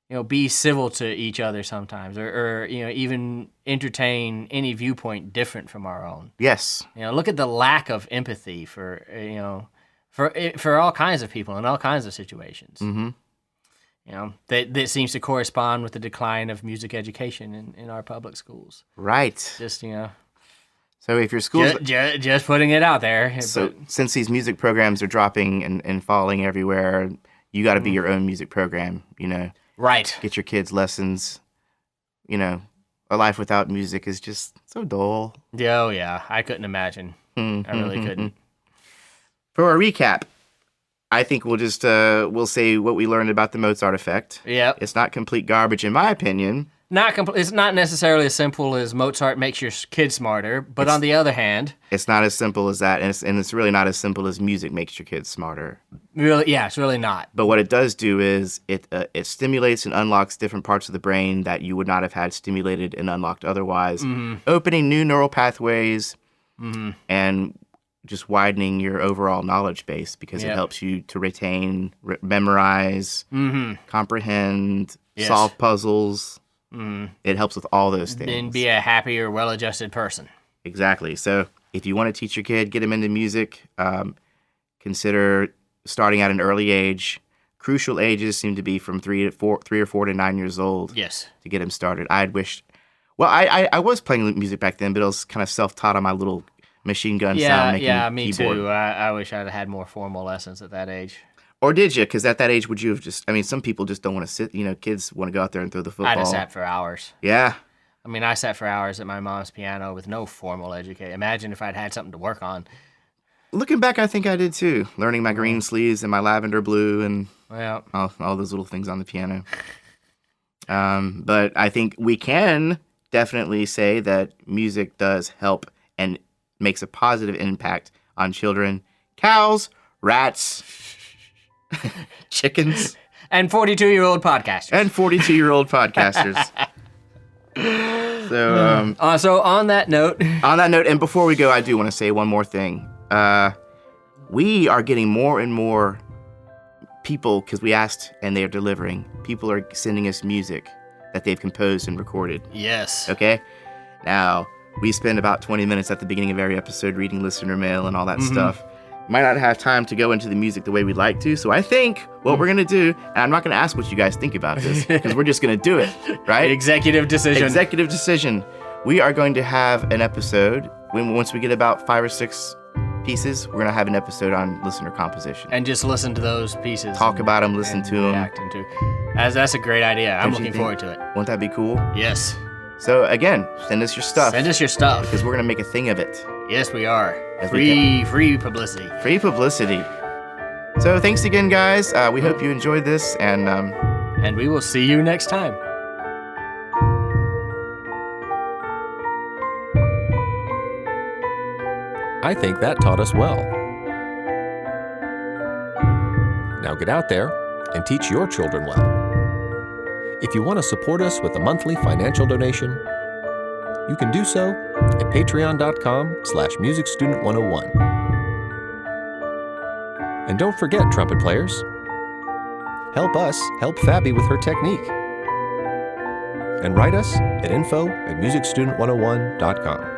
you know, be civil to each other sometimes, or you know, even entertain any viewpoint different from our own. Yes. You know, look at the lack of empathy for you know, for all kinds of people in all kinds of situations. Mm-hmm. You know, that seems to correspond with the decline of music education in our public schools. Right. Just, you know, So if your school's... just putting it out there. So But since these music programs are dropping and falling everywhere, you got to be your own music program, you know. right. Get your kids lessons. You know, a life without music is just so dull. Yeah, oh yeah, I couldn't imagine. I really couldn't. For a recap, I think we'll just we'll say what we learned about the Mozart effect. Yep. It's not complete garbage, in my opinion. It's not necessarily as simple as Mozart makes your kid smarter, but on the other hand, It's not as simple as that, and it's really not as simple as music makes your kids smarter. really, yeah, it's really not. But what it does do is it stimulates and unlocks different parts of the brain that you would not have had stimulated and unlocked otherwise, opening new neural pathways and just widening your overall knowledge base because it Yep. helps you to retain, memorize, comprehend, Yes. solve puzzles. It helps with all those things. And be a happier, well-adjusted person. Exactly. So if you want to teach your kid, get them into music, consider starting at an early age. Crucial ages seem to be from 3 or 4 to 9 years old Yes. to get them started. I was playing music back then, but it was kind of self-taught on my little machine gun Yeah, sound making yeah, me keyboard. too. I wish I'd had more formal lessons at that age. Or did you? Because at that age, would you have just? I mean, some people just don't want to sit. Kids want to go out there and throw the football. I'd have sat for hours. Yeah. I mean, I sat for hours at my mom's piano with no formal education. Imagine if I'd had something to work on. Looking back, I think I did too. Learning my green sleeves and my lavender blue and Well, all those little things on the piano. But I think we can definitely say that music does help and makes a positive impact on children, cows, rats, chickens, and 42-year-old podcasters. and 42-year-old podcasters. So, So on that note, on that note, and before we go, I do want to say one more thing. We are getting more and more people, because we asked and they're delivering. People are sending us music that they've composed and recorded. yes. Okay? Now, we spend about 20 minutes at the beginning of every episode reading listener mail and all that stuff. Might not have time to go into the music the way we'd like to, so I think what we're going to do, and I'm not going to ask what you guys think about this, because we're just going to do it, right? Executive decision. Executive decision. We are going to have an episode, once we get about 5 or 6 pieces, we're going to have an episode on listener composition. And just listen to those pieces. Talk about them, listen to them. React into. That's a great idea. I'm Don't you looking think? forward to it. Won't that be cool? Yes. So again, send us your stuff. Send us your stuff. because we're going to make a thing of it. Yes, we are. As we Free publicity. Free publicity. So thanks again, guys. We hope you enjoyed this, and And we will see you next time. I think that taught us well. Now get out there and teach your children well. If you want to support us with a monthly financial donation, you can do so at patreon.com/musicstudent101. And don't forget, trumpet players, help us help Fabi with her technique. And write us at info@musicstudent101.com.